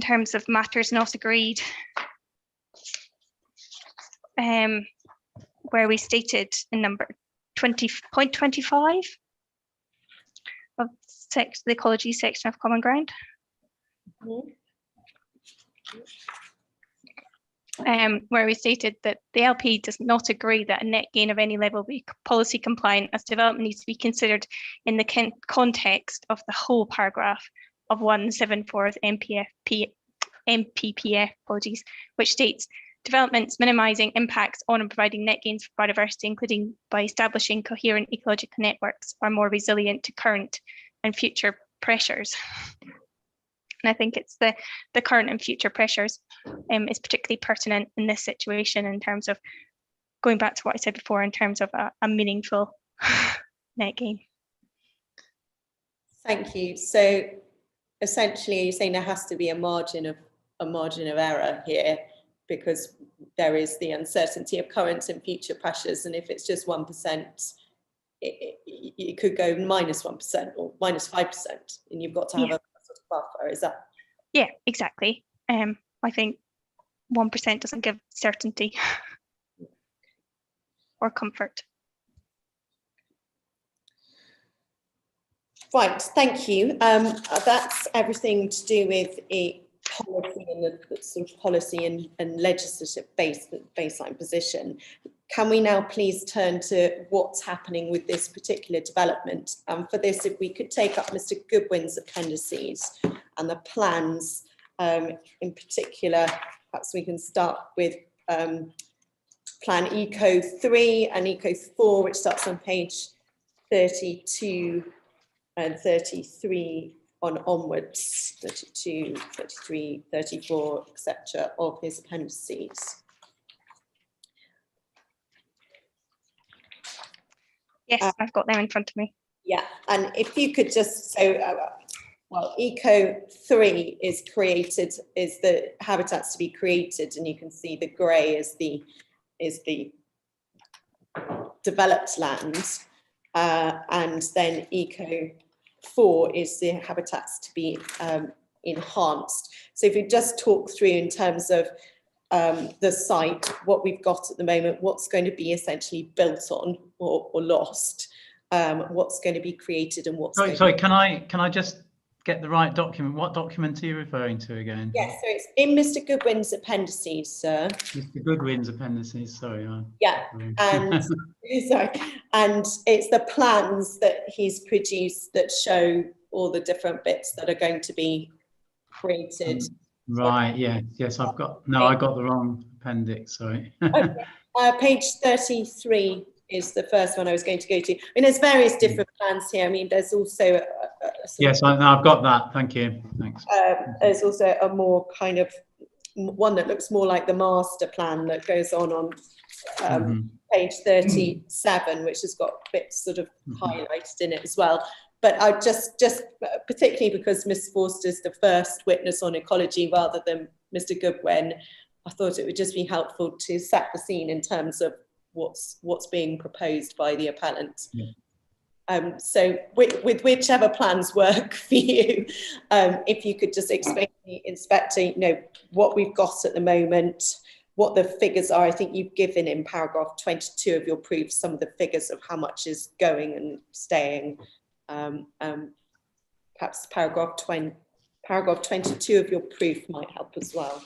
terms of matters not agreed, where we stated in number 20.25 of the ecology section of common ground. Where we stated that the LP does not agree that a net gain of any level be policy compliant, as development needs to be considered in the context of the whole paragraph of 174 of MPPF, which states developments minimising impacts on and providing net gains for biodiversity, including by establishing coherent ecological networks, are more resilient to current and future pressures. And I think it's the current and future pressures is particularly pertinent in this situation, in terms of going back to what I said before, in terms of a meaningful net gain. Thank you. So essentially, you're saying there has to be a margin of error here, because there is the uncertainty of current and future pressures, and if it's just 1%, it could go -1% or -5%, and you've got to have a sort of buffer. Is that? Yeah, exactly. I think 1% doesn't give certainty or comfort. Right, thank you. That's everything to do with a policy and the sort of policy and legislative baseline position. Can we now please turn to what's happening with this particular development? For this, if we could take up Mr. Goodwin's appendices and the plans in particular, perhaps we can start with Plan Eco 3 and Eco 4, which starts on page 32 and 33 on onwards, 32, 33, 34, etc. of his appendices. Yes, I've got them in front of me. Yeah, and if you could just, well, Eco 3 is created, is the habitats to be created, and you can see the grey is the developed land, and then Eco 4 is the habitats to be enhanced. So if you just talk through in terms of the site, what we've got at the moment, what's going to be essentially built on or lost, what's going to be created, and what's sorry, can I just get the right document? What document are you referring to again? Yes, so it's in Mr. Goodwin's appendices, sir. Mr. Goodwin's appendices, sorry. Yeah, and sorry, and it's the plans that he's produced that show all the different bits that are going to be created Right, yeah, yes, I've got, no, I got the wrong appendix, sorry. Okay. Page 33 is the first one I was going to go to. I mean, there's various different plans here. I mean, there's also Yes, I've got that, thank you, thanks. there's also a more kind of one that looks more like the master plan that goes on page 37, which has got bits sort of highlighted in it as well. But I just particularly because Miss Forster's the first witness on ecology rather than Mr. Goodwin, I thought it would just be helpful to set the scene in terms of what's being proposed by the appellant. Yeah. So with whichever plans work for you, if you could just explain to the inspector, you know, what we've got at the moment, what the figures are. I think you've given in paragraph 22 of your proof some of the figures of how much is going and staying. Perhaps paragraph 22 of your proof might help as well.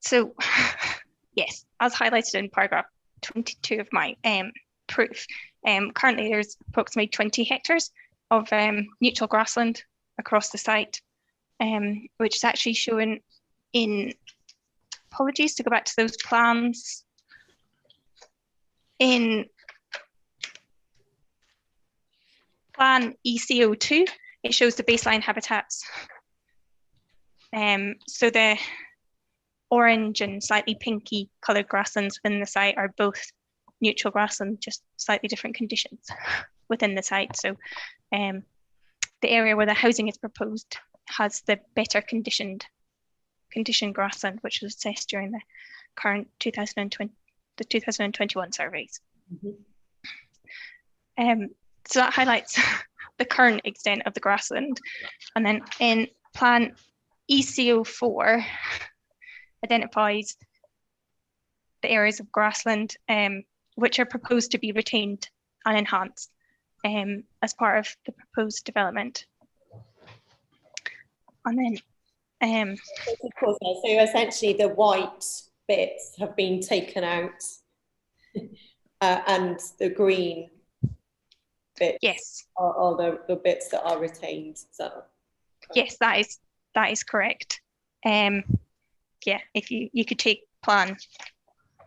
So yes, as highlighted in paragraph 22 of my proof, currently there's approximately 20 hectares of neutral grassland across the site, which is actually shown in, apologies to go back to those plans, in plan ECO2, it shows the baseline habitats. So the orange and slightly pinky coloured grasslands within the site are both neutral grassland, just slightly different conditions within the site. So the area where the housing is proposed has the better conditioned grassland, which was assessed during the current 2021 surveys. So that highlights the current extent of the grassland. And then in plan ECO4 identifies the areas of grassland which are proposed to be retained and enhanced as part of the proposed development. And then so essentially the white bits have been taken out and the green bits, yes, are the bits that are retained. So yes, that is correct. Yeah, if you could take plan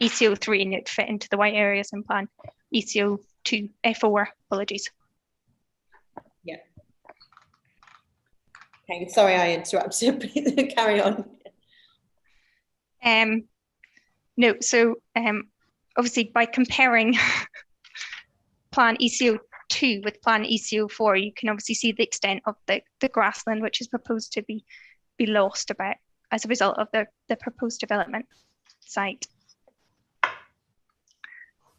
ECO3 and it would fit into the white areas in plan ECO2 F4, apologies. Yeah. Okay, sorry I interrupted. Carry on. No, so obviously by comparing plan ECO2 with plan ECO4, you can obviously see the extent of the grassland which is proposed to be lost about as a result of the proposed development site,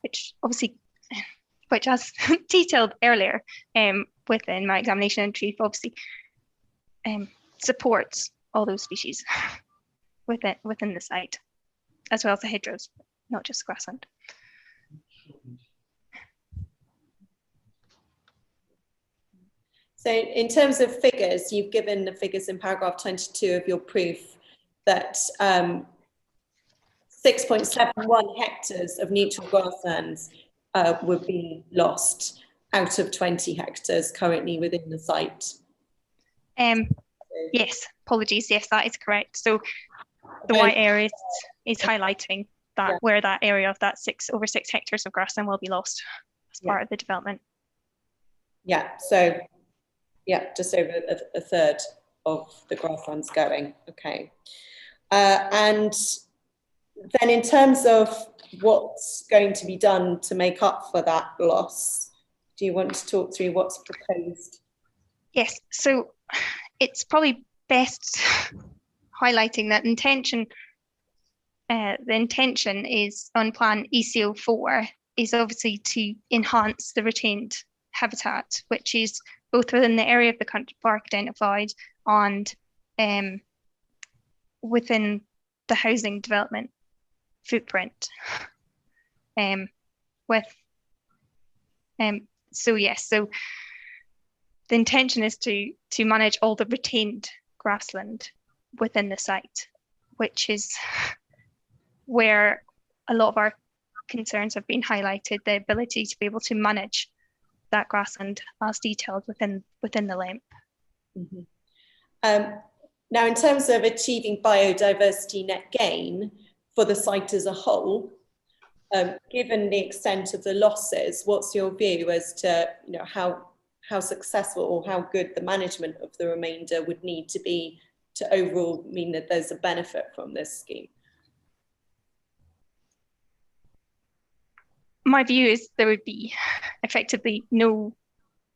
which obviously, which as detailed earlier within my examination and brief, obviously supports all those species within the site, as well as the hedgerows, not just grassland. So in terms of figures, you've given the figures in paragraph 22 of your proof that 6.71 hectares of neutral grasslands would be lost out of 20 hectares currently within the site. Yes, apologies. Yes, that is correct. So the white area is highlighting that where that area of that over 6 hectares of grassland will be lost as part of the development. Yeah, so yeah, just over a third of the grasslands going. Okay. And then in terms of what's going to be done to make up for that loss, do you want to talk through what's proposed? Yes, so it's probably best highlighting that intention. The intention is on plan ECO4 is obviously to enhance the retained habitat, which is both within the area of the country park identified and within the housing development footprint. So yes, so the intention is to manage all the retained grassland within the site, which is where a lot of our concerns have been highlighted, the ability to be able to manage that grassland as detailed within the LEMP. Now, in terms of achieving biodiversity net gain for the site as a whole, given the extent of the losses, what's your view as to how successful or how good the management of the remainder would need to be to overall mean that there's a benefit from this scheme? My view is there would be effectively no,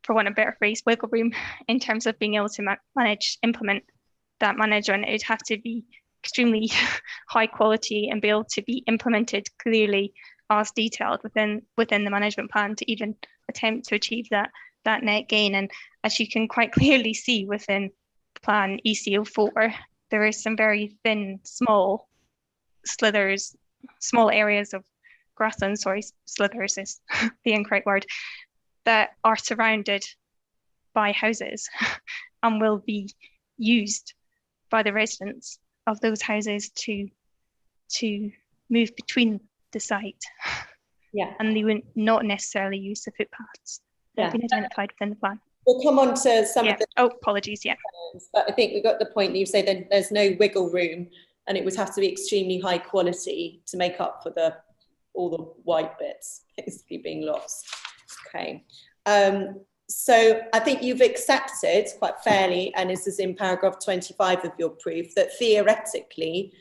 for want of a better phrase, wiggle room in terms of being able to implement that management. It would have to be extremely high quality and be able to be implemented clearly as detailed within the management plan to even attempt to achieve that net gain. And as you can quite clearly see within plan EC04, there is some very thin, small slithers, small areas of grassland, sorry, slithers is the incorrect word, that are surrounded by houses and will be used by the residents of those houses to move between the site. Yeah. And they would not necessarily use the footpaths that have been identified within the plan. We'll come on to some of the... Oh, apologies, yeah. But I think we got the point that you say that there's no wiggle room and it would have to be extremely high quality to make up for all the white bits basically being lost. Okay. So I think you've accepted quite fairly, and this is in paragraph 25 of your proof, that theoretically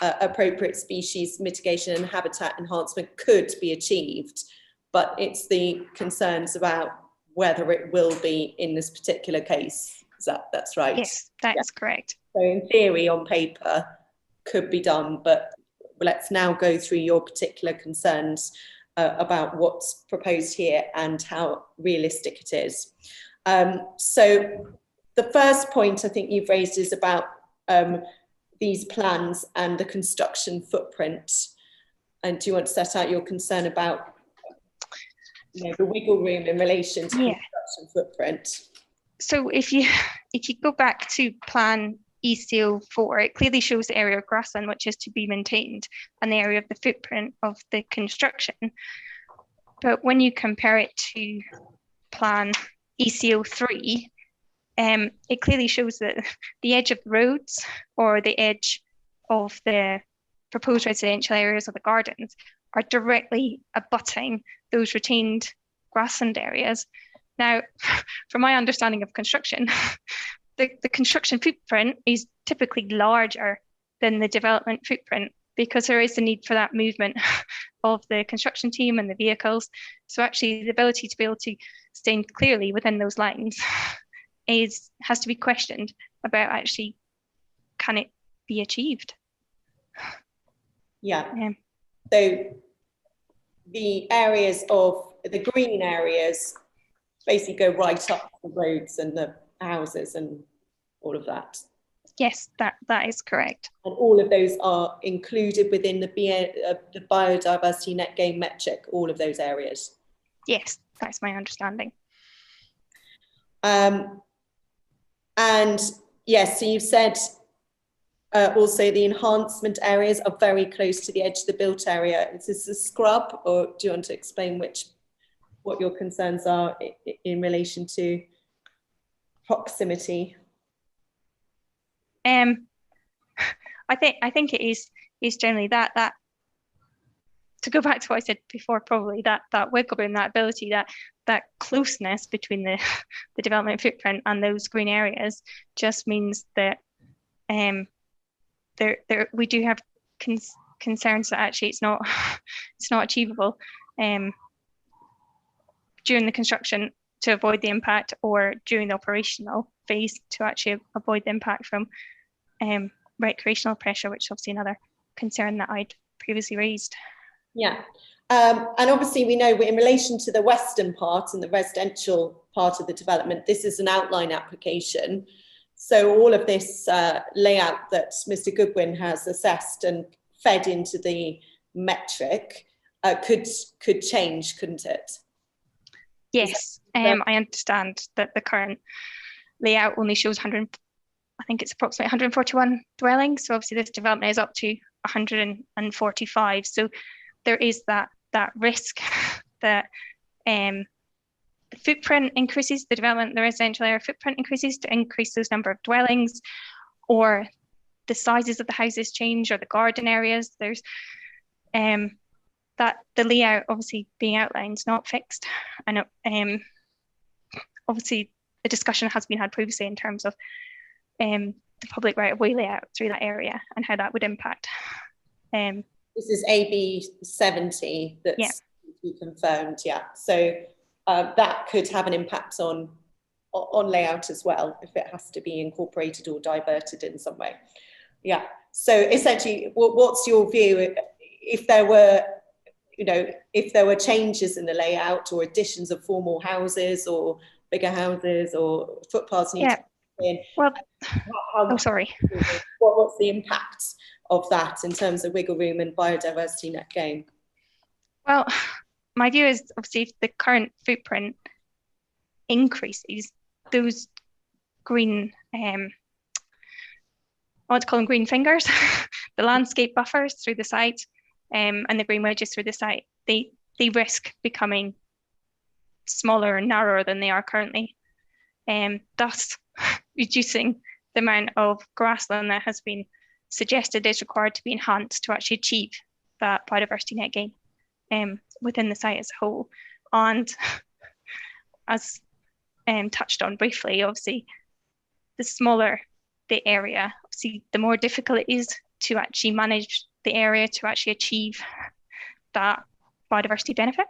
appropriate species mitigation and habitat enhancement could be achieved, but it's the concerns about whether it will be in this particular case. That's right? Yes, that's correct. So in theory, on paper, could be done, but let's now go through your particular concerns about what's proposed here and how realistic it is. So the first point I think you've raised is about these plans and the construction footprint. And do you want to set out your concern about the wiggle room in relation to construction footprint? So if you go back to plan EC04, it clearly shows the area of grassland which is to be maintained and the area of the footprint of the construction. But when you compare it to plan EC03, it clearly shows that the edge of the roads or the edge of the proposed residential areas or the gardens are directly abutting those retained grassland areas. Now, from my understanding of construction, the construction footprint is typically larger than the development footprint because there is the need for that movement of the construction team and the vehicles. So actually the ability to be able to stay clearly within those lines has to be questioned about actually, can it be achieved? Yeah. So the areas of the green areas basically go right up the roads and the houses and all of that. Yes, that is correct. And all of those are included within the biodiversity net gain metric, all of those areas. Yes, that's my understanding. And yes, so you've said also the enhancement areas are very close to the edge of the built area. Is this a scrub, or do you want to explain what your concerns are in relation to proximity? I think it is generally that to go back to what I said before, probably that wiggle room, that ability, that closeness between the development footprint and those green areas just means that we do have concerns that actually it's not achievable during the construction to avoid the impact, or during the operational phase to actually avoid the impact from recreational pressure, which is obviously another concern that I'd previously raised. Yeah, and obviously we know in relation to the western part and the residential part of the development, this is an outline application. So all of this layout that Mr. Goodwin has assessed and fed into the metric could change, couldn't it? Yes, I understand that the current layout only shows I think it's approximately 141 dwellings. So obviously this development is up to 145. So there is that risk that the footprint increases, the development, the residential area footprint increases to increase those number of dwellings, or the sizes of the houses change, or the garden areas. There's that the layout obviously being outlined is not fixed. And obviously the discussion has been had previously in terms of the public right of way layout through that area and how that would impact. This is AB 70 that's Yeah. to be confirmed, yeah. So that could have an impact on layout as well, if it has to be incorporated or diverted in some way. Yeah, so essentially, what's your view if there were, you know, if there were changes in the layout or additions of formal houses or bigger houses or footpaths need to be in? Well, how, sorry. What's the impact of that in terms of wiggle room and biodiversity net gain? Well, my view is obviously if the current footprint increases, those green, I want to call them green fingers, the landscape buffers through the site and the green wedges through the site, they risk becoming smaller and narrower than they are currently, thus reducing the amount of grassland that has been suggested is required to be enhanced to actually achieve that biodiversity net gain within the site as a whole. And as touched on briefly, obviously, the smaller the area, obviously, the more difficult it is to actually manage the area to actually achieve that biodiversity benefit.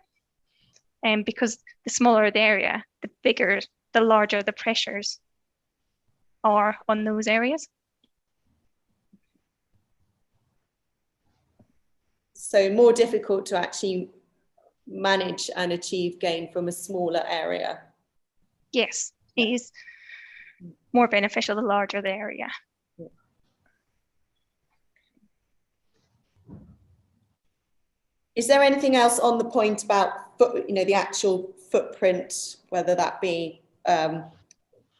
Because the smaller the area, the larger the pressures are on those areas. So more difficult to actually manage and achieve gain from a smaller area. Yes, it is more beneficial the larger the area. Is there anything else on the point about, you know, the actual footprint, whether that be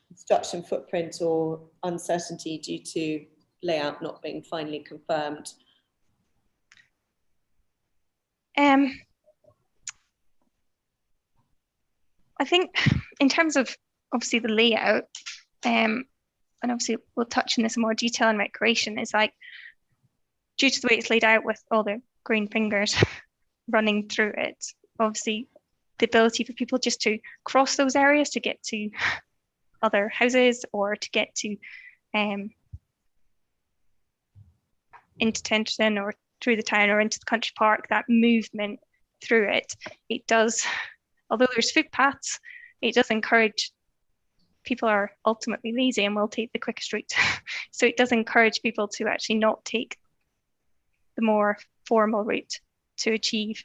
construction footprint or uncertainty due to layout not being finally confirmed? I think in terms of obviously the layout, and obviously we'll touch on this in more detail in recreation, is like due to the way it's laid out with all the green fingers running through it, obviously the ability for people just to cross those areas to get to other houses or to get to into Tenterden or through the town or into the country park, that movement through it, it does, although there's footpaths, it does encourage, people are ultimately lazy and will take the quickest route. So it does encourage people to actually not take the more formal route to achieve,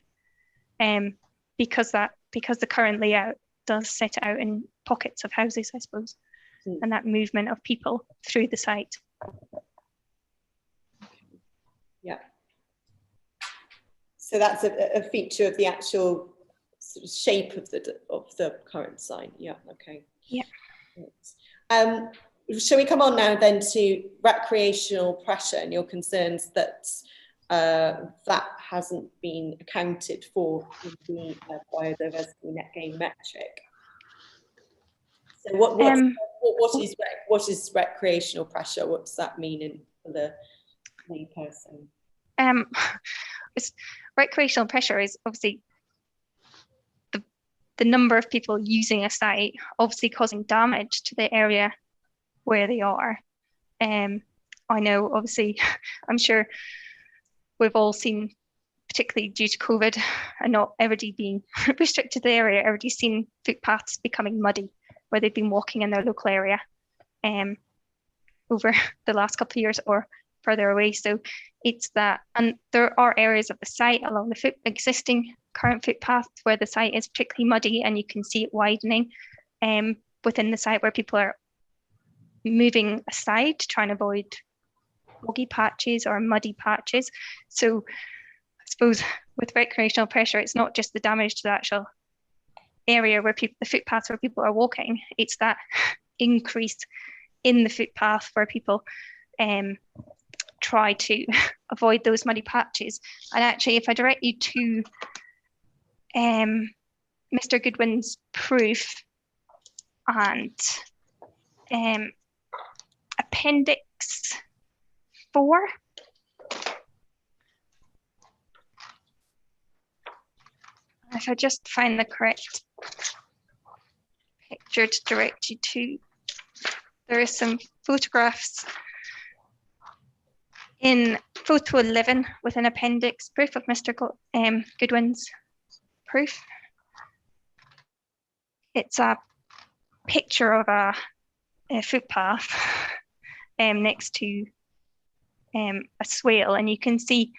because the current layout does set it out in pockets of houses, I suppose, and that movement of people through the site. Yeah. So that's a feature of the actual sort of shape of the current sign. Yeah. Okay. Yeah. Shall we come on now then to recreational pressure and your concerns that that hasn't been accounted for in the biodiversity net gain metric? So what is recreational pressure? What does that mean for the lay person? Recreational pressure is obviously the number of people using a site, obviously causing damage to the area where they are. I know, obviously, I'm sure we've all seen, particularly due to COVID and not everybody being restricted to the area, everybody's seen footpaths becoming muddy where they've been walking in their local area over the last couple of years or further away. So it's that, and there are areas of the site along the existing current footpath where the site is particularly muddy and you can see it widening within the site where people are moving aside to try and avoid boggy patches or muddy patches. So I suppose with recreational pressure, it's not just the damage to the actual area where people, the footpaths where people are walking, it's that increase in the footpath where people try to avoid those muddy patches. And actually, if I direct you to Mr. Goodwin's proof and Appendix 4. If I just find the correct picture to direct you to, there are some photographs in photo 11 with an appendix proof of Mr. Goodwin's proof. It's a picture of a footpath next to a swale, and you can see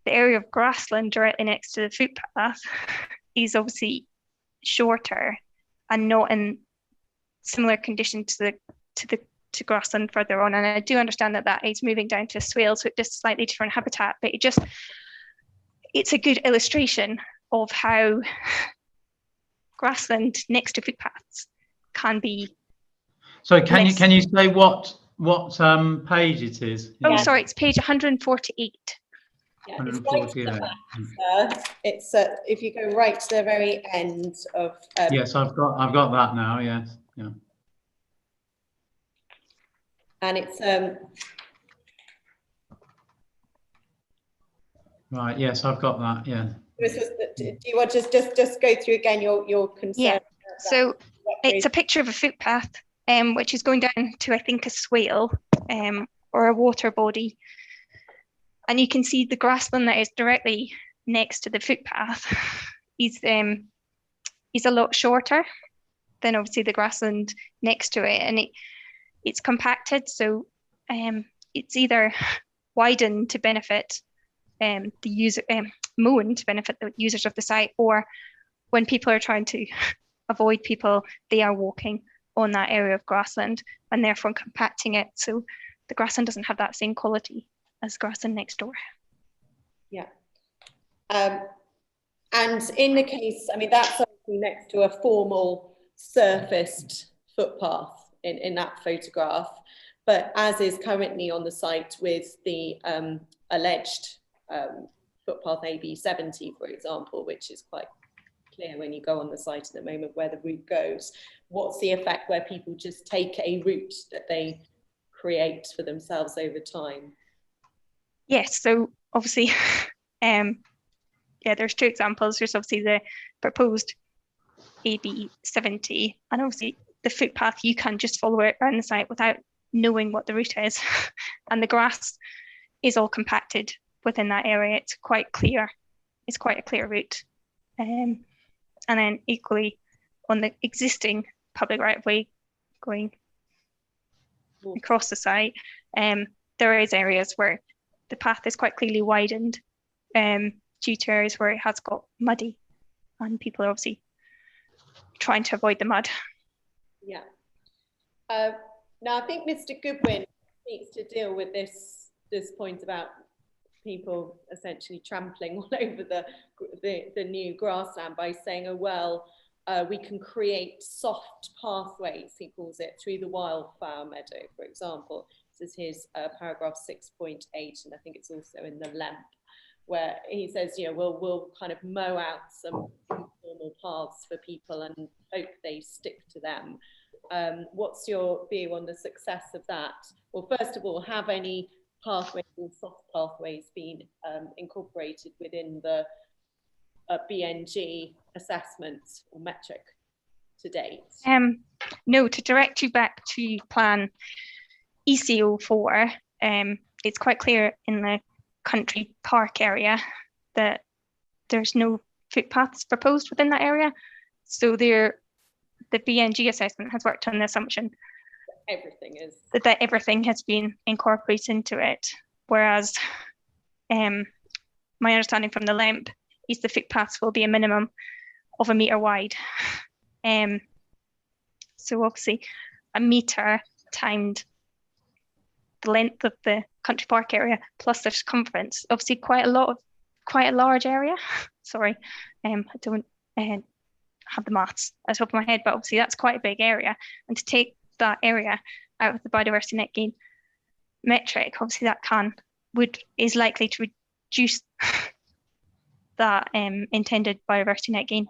the area of grassland directly next to the footpath is obviously shorter and not in similar condition to grassland further on. And I do understand that that is moving down to swale, so it's just slightly different habitat, but it's a good illustration of how grassland next to footpaths can be. So can you say what page it is? Oh, sorry, it's page 148. Yeah, it's right to the back, it's if you go right to the very end of. Yes, I've got that now. Yes, yeah. And it's right. Yes, I've got that. Yeah. Do you want to just go through again your concern? Yeah. So it's a picture of a footpath, which is going down to, I think, a swale or a water body. And you can see the grassland that is directly next to the footpath is a lot shorter than obviously the grassland next to it, and it's compacted, so it's either widened to benefit the user, mown to benefit the users of the site, or when people are trying to avoid people, they are walking on that area of grassland and therefore compacting it, so the grassland doesn't have that same quality as grassland next door. Yeah. And in the case, I mean, that's obviously next to a formal surfaced footpath in that photograph, but as is currently on the site with the alleged footpath AB70, for example, which is quite clear when you go on the site at the moment where the route goes. What's the effect where people just take a route that they create for themselves over time? Yes, so obviously, yeah, there's two examples. There's obviously the proposed AB70, and obviously the footpath, you can just follow it around the site without knowing what the route is. And the grass is all compacted within that area. It's quite clear. It's quite a clear route. And then equally on the existing public right-of-way going across the site, there is areas where the path is quite clearly widened due to areas where it has got muddy, and people are obviously trying to avoid the mud. Yeah. Now I think Mr. Goodwin needs to deal with this point about people essentially trampling all over the new grassland by saying, oh well, we can create soft pathways, he calls it, through the wildflower meadow, for example. This is his paragraph 6.8, and I think it's also in the LEMP, where he says, you know, we'll kind of mow out some informal paths for people and hope they stick to them. What's your view on the success of that? Well, first of all, have any pathways or soft pathways been incorporated within the BNG assessment or metric to date? No, to direct you back to plan ECO4, it's quite clear in the country park area that there's no footpaths proposed within that area. So the BNG assessment has worked on the assumption that everything has been incorporated into it. Whereas my understanding from the LEMP is the footpaths will be a minimum of 1 metre wide. So obviously a metre timed the length of the country park area plus the circumference, obviously quite a large area. Sorry, I don't have the maths at the top of my head, but obviously that's quite a big area, and to take that area out of the biodiversity net gain metric, obviously that is likely to reduce that intended biodiversity net gain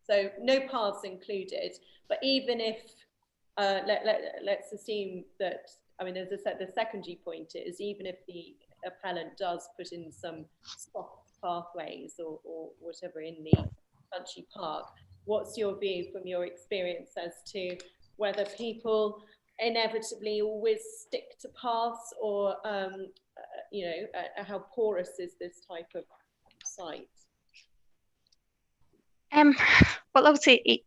So no paths included, but even if, let's assume that, I mean, as I said, the secondary point is even if the appellant does put in some soft pathways or whatever in the country park, what's your view from your experience as to whether people inevitably always stick to paths, or you know, how porous is this type of site? Well, obviously it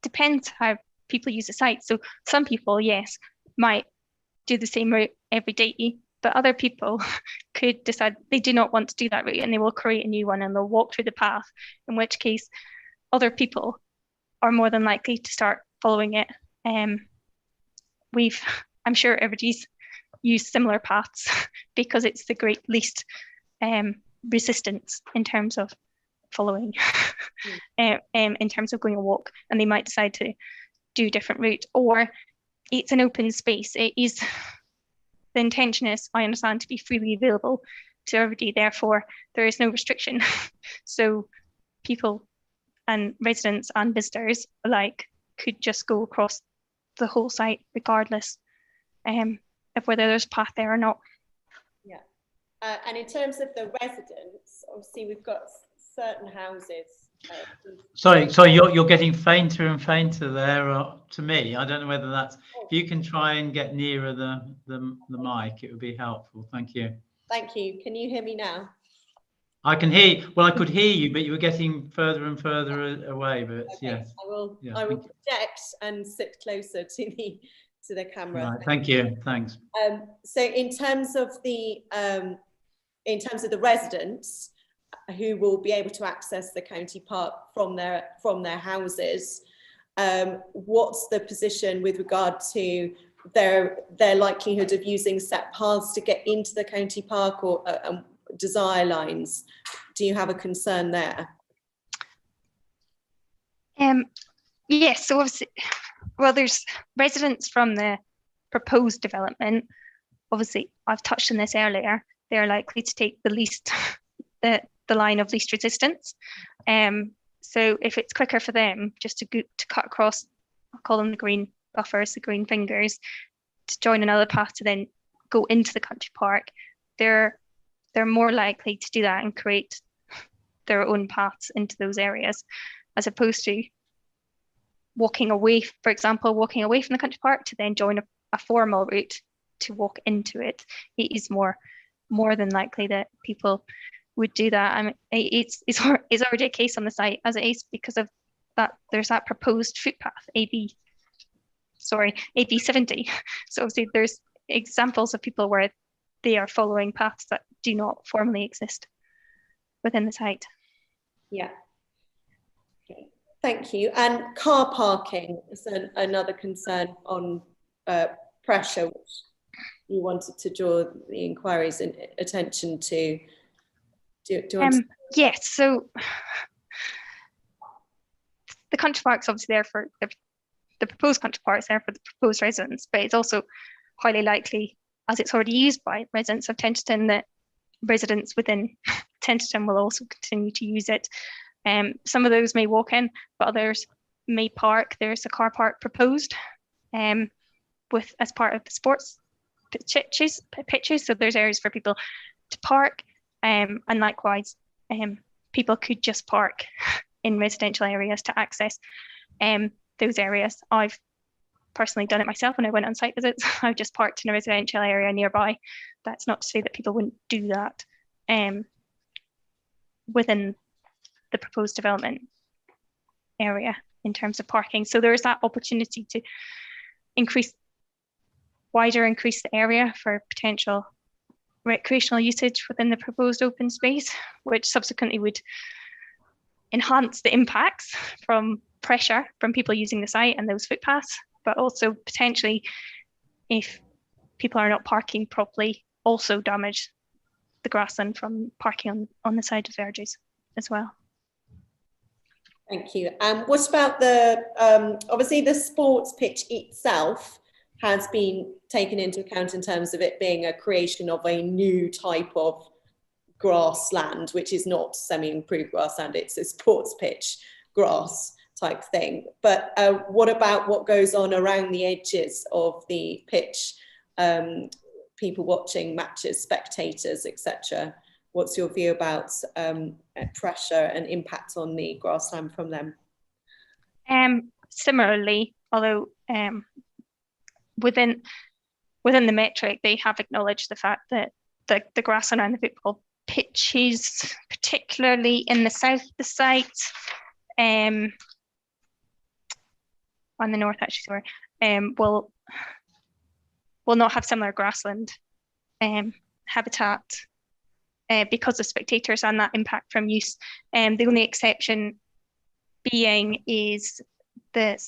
depends how people use the site. So some people, yes, might do the same route every day, but other people could decide they do not want to do that route and they will create a new one and they'll walk through the path, in which case other people are more than likely to start following it. I'm sure everybody's used similar paths because it's the great least resistance in terms of following, in terms of going a walk, and they might decide to do a different route. Or it's an open space. It is, the intention is, I understand, to be freely available to everybody, therefore there is no restriction. So people and residents and visitors alike could just go across the whole site regardless of whether there's a path there or not. Yeah, and in terms of the residents, obviously we've got certain houses. Sorry, you're getting fainter and fainter there to me. I don't know whether that's, if you can try and get nearer the mic, it would be helpful. Thank you. Thank you. Can you hear me now? I can hear you. Well, I could hear you, but you were getting further and further away. But Okay, yes, I will yeah, project and sit closer to the camera. right, thank you. Thanks. So in terms of the residents who will be able to access the county park from their houses, what's the position with regard to their likelihood of using set paths to get into the county park, or desire lines? Do you have a concern there? Yes, so obviously, well, there's residents from the proposed development. Obviously, I've touched on this earlier. They're likely to take the least, the line of least resistance. So if it's quicker for them just to cut across, I'll call them the green buffers, the green fingers, to join another path to then go into the country park, they're more likely to do that and create their own paths into those areas, as opposed to walking away, for example, walking away from the country park to then join a formal route to walk into it. It is more than likely that people would do that. I mean, it's already a case on the site as it is, because of that there's that proposed footpath AB 70. So obviously there's examples of people where they are following paths that do not formally exist within the site. Yeah. Okay. Thank you. And car parking is another concern on pressure, which you wanted to draw the inquiry's attention to. Yes, so the country park's obviously there for the proposed country park is there for the proposed residents, but it's also highly likely, as it's already used by residents of Tenterden, that residents within Tenterden will also continue to use it. Some of those may walk in, but others may park. There's a car park proposed as part of the sports pitches. So there's areas for people to park, and likewise, people could just park in residential areas to access those areas. I've personally done it myself when I went on site visits. I've just parked in a residential area nearby. That's not to say that people wouldn't do that within the proposed development area in terms of parking. So there is that opportunity to increase the area for potential recreational usage within the proposed open space, which subsequently would enhance the impacts from pressure from people using the site and those footpaths, but also potentially, if people are not parking properly, also damage the grassland from parking on the side of verges as well. Thank you. What about obviously the sports pitch itself has been taken into account in terms of it being a creation of a new type of grassland, which is not semi-improved grassland, it's a sports pitch grass type thing. But what about what goes on around the edges of the pitch? People watching matches, spectators, etc. What's your view about pressure and impact on the grassland from them? Similarly, although within the metric, they have acknowledged the fact that the grassland around the football pitches, particularly in the south of the site, on the north actually, sorry, will not have similar grassland habitat because of spectators and that impact from use. The only exception being is the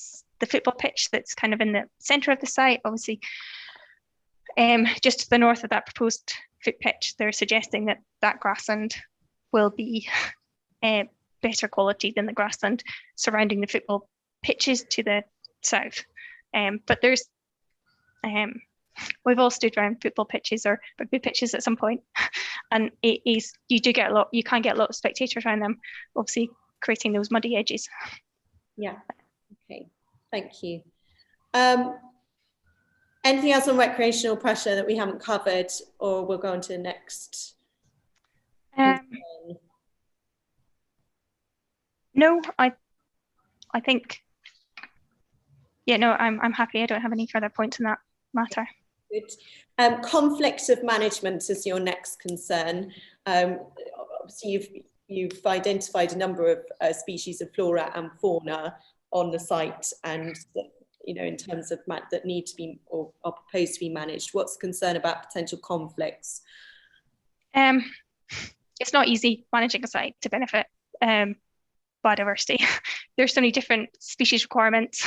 football pitch that's kind of in the centre of the site, obviously. Just to the north of that proposed foot pitch, they're suggesting that grassland will be better quality than the grassland surrounding the football pitches to the south. But there's, we've all stood around football pitches or rugby pitches at some point, and you can get a lot of spectators around them, obviously creating those muddy edges. Yeah, okay, thank you. Anything else on recreational pressure that we haven't covered, or we'll go on to the next? No, I think, yeah, no, I'm happy. I don't have any further points in that matter. Good. Conflicts of management is your next concern. Obviously, you've identified a number of species of flora and fauna on the site, and in terms of that need to be or are proposed to be managed. What's the concern about potential conflicts? It's not easy managing a site to benefit biodiversity. There's so many different species requirements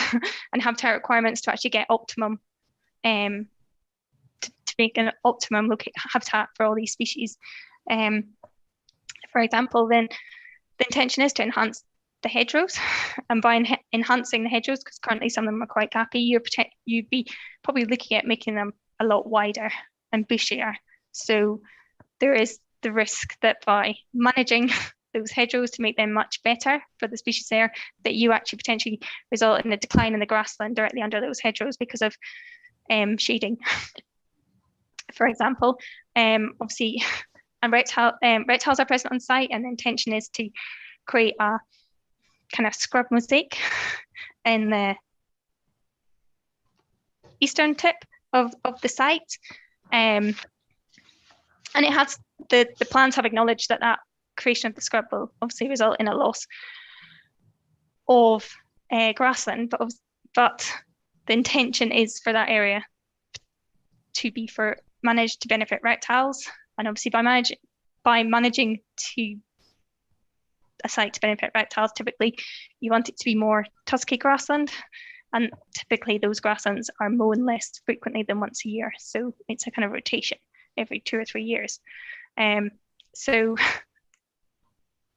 and habitat requirements to actually get optimum, to make an optimum habitat for all these species. For example, then the intention is to enhance the hedgerows, and by enhancing the hedgerows, because currently some of them are quite gappy, you'd be probably looking at making them a lot wider and bushier. So there is the risk that by managing those hedgerows to make them much better for the species there, that you actually potentially result in a decline in the grassland directly under those hedgerows because of shading. For example, obviously, and reptiles are present on site, and the intention is to create a kind of scrub mosaic in the eastern tip of the site, and it has the plans have acknowledged that creation of the scrub will obviously result in a loss of grassland, but the intention is for that area to be managed to benefit reptiles, and obviously by managing to a site to benefit reptiles, typically you want it to be more tusky grassland, and typically those grasslands are mown less frequently than once a year, so it's a kind of rotation every 2 or 3 years. So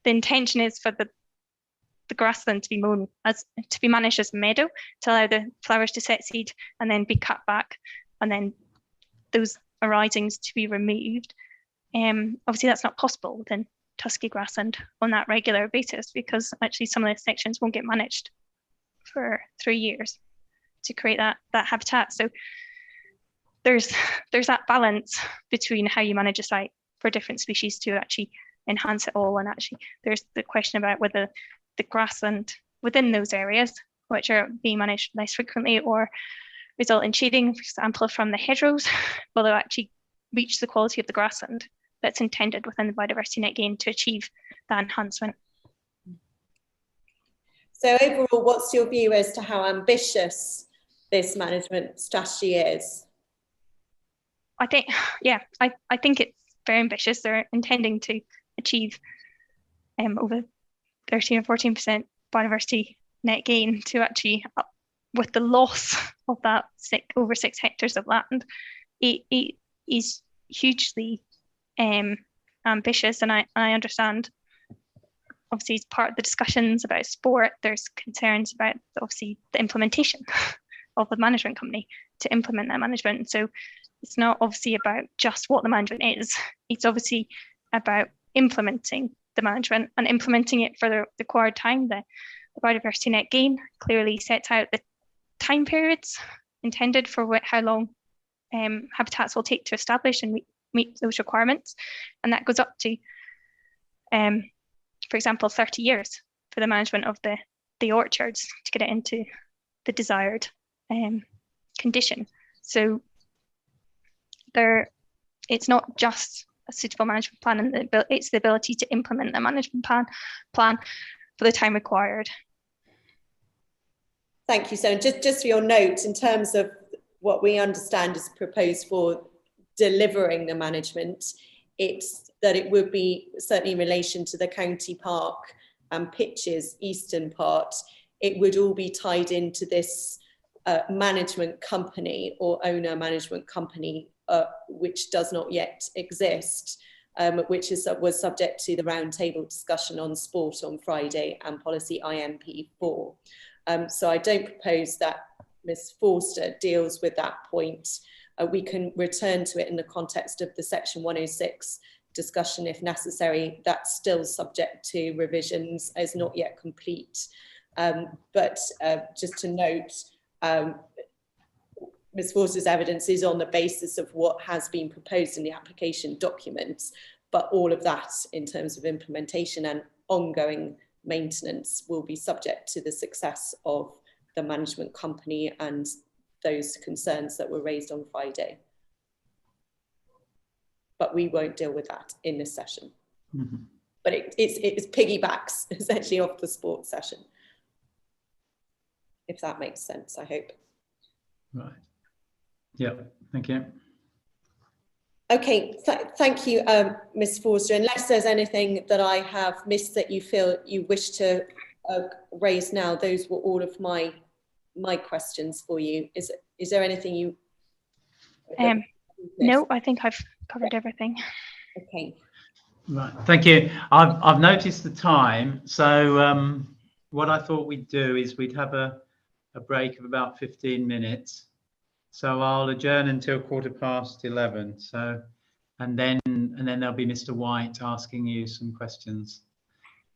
the intention is for the grassland to be mown to be managed as a meadow, to allow the flowers to set seed and then be cut back, and then those arisings to be removed. Obviously that's not possible within tusky grassland on that regular basis, because actually some of the sections won't get managed for 3 years to create that habitat. So there's that balance between how you manage a site for different species to actually enhance it all, and actually there's the question about whether the grassland within those areas, which are being managed less frequently or result in shading, for example, from the hedgerows, will they actually reach the quality of the grassland that's intended within the biodiversity net gain to achieve that enhancement. So overall, what's your view as to how ambitious this management strategy is? I think it's very ambitious. They're intending to achieve over 13 or 14% biodiversity net gain to actually, with the loss of that over 6 hectares of land. It is hugely ambitious, and I understand obviously as part of the discussions about sport, there's concerns about obviously the implementation of the management company to implement that management. So it's not obviously about just what the management is, it's obviously about implementing the management and implementing it for the required time. The The biodiversity net gain clearly sets out the time periods intended for how long habitats will take to establish and meet those requirements. And that goes up to, for example, 30 years for the management of the orchards to get it into the desired condition. So it's not just a suitable management plan, and it's the ability to implement the management plan for the time required. Thank you. So just for your note, in terms of what we understand is proposed for delivering the management, it's that it would be certainly in relation to the county park and pitches eastern part, it would all be tied into this management company or owner management company, which does not yet exist, which was subject to the roundtable discussion on sport on Friday and policy IMP4. So I don't propose that Ms. Forster deals with that point. We can return to it in the context of the section 106 discussion if necessary. That's still subject to revisions, is not yet complete. But just to note, Ms. Forster's evidence is on the basis of what has been proposed in the application documents, but all of that in terms of implementation and ongoing maintenance will be subject to the success of the management company and those concerns that were raised on Friday. But we won't deal with that in this session. Mm-hmm. But it's piggybacks essentially off the sports session, if that makes sense, I hope. Right. Yeah, thank you. Okay, thank you, Ms. Forster. Unless there's anything that I have missed that you feel you wish to raise now, those were all of my questions for you. Is there anything you? No, I think I've covered everything. Okay. Right, thank you. I've noticed the time, so what I thought we'd do is we'd have a break of about 15 minutes. So I'll adjourn until 11:15. So, and then there'll be Mr. White asking you some questions.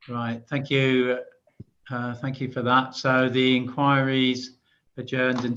Right. Thank you. Thank you for that. So the inquiry's adjourned until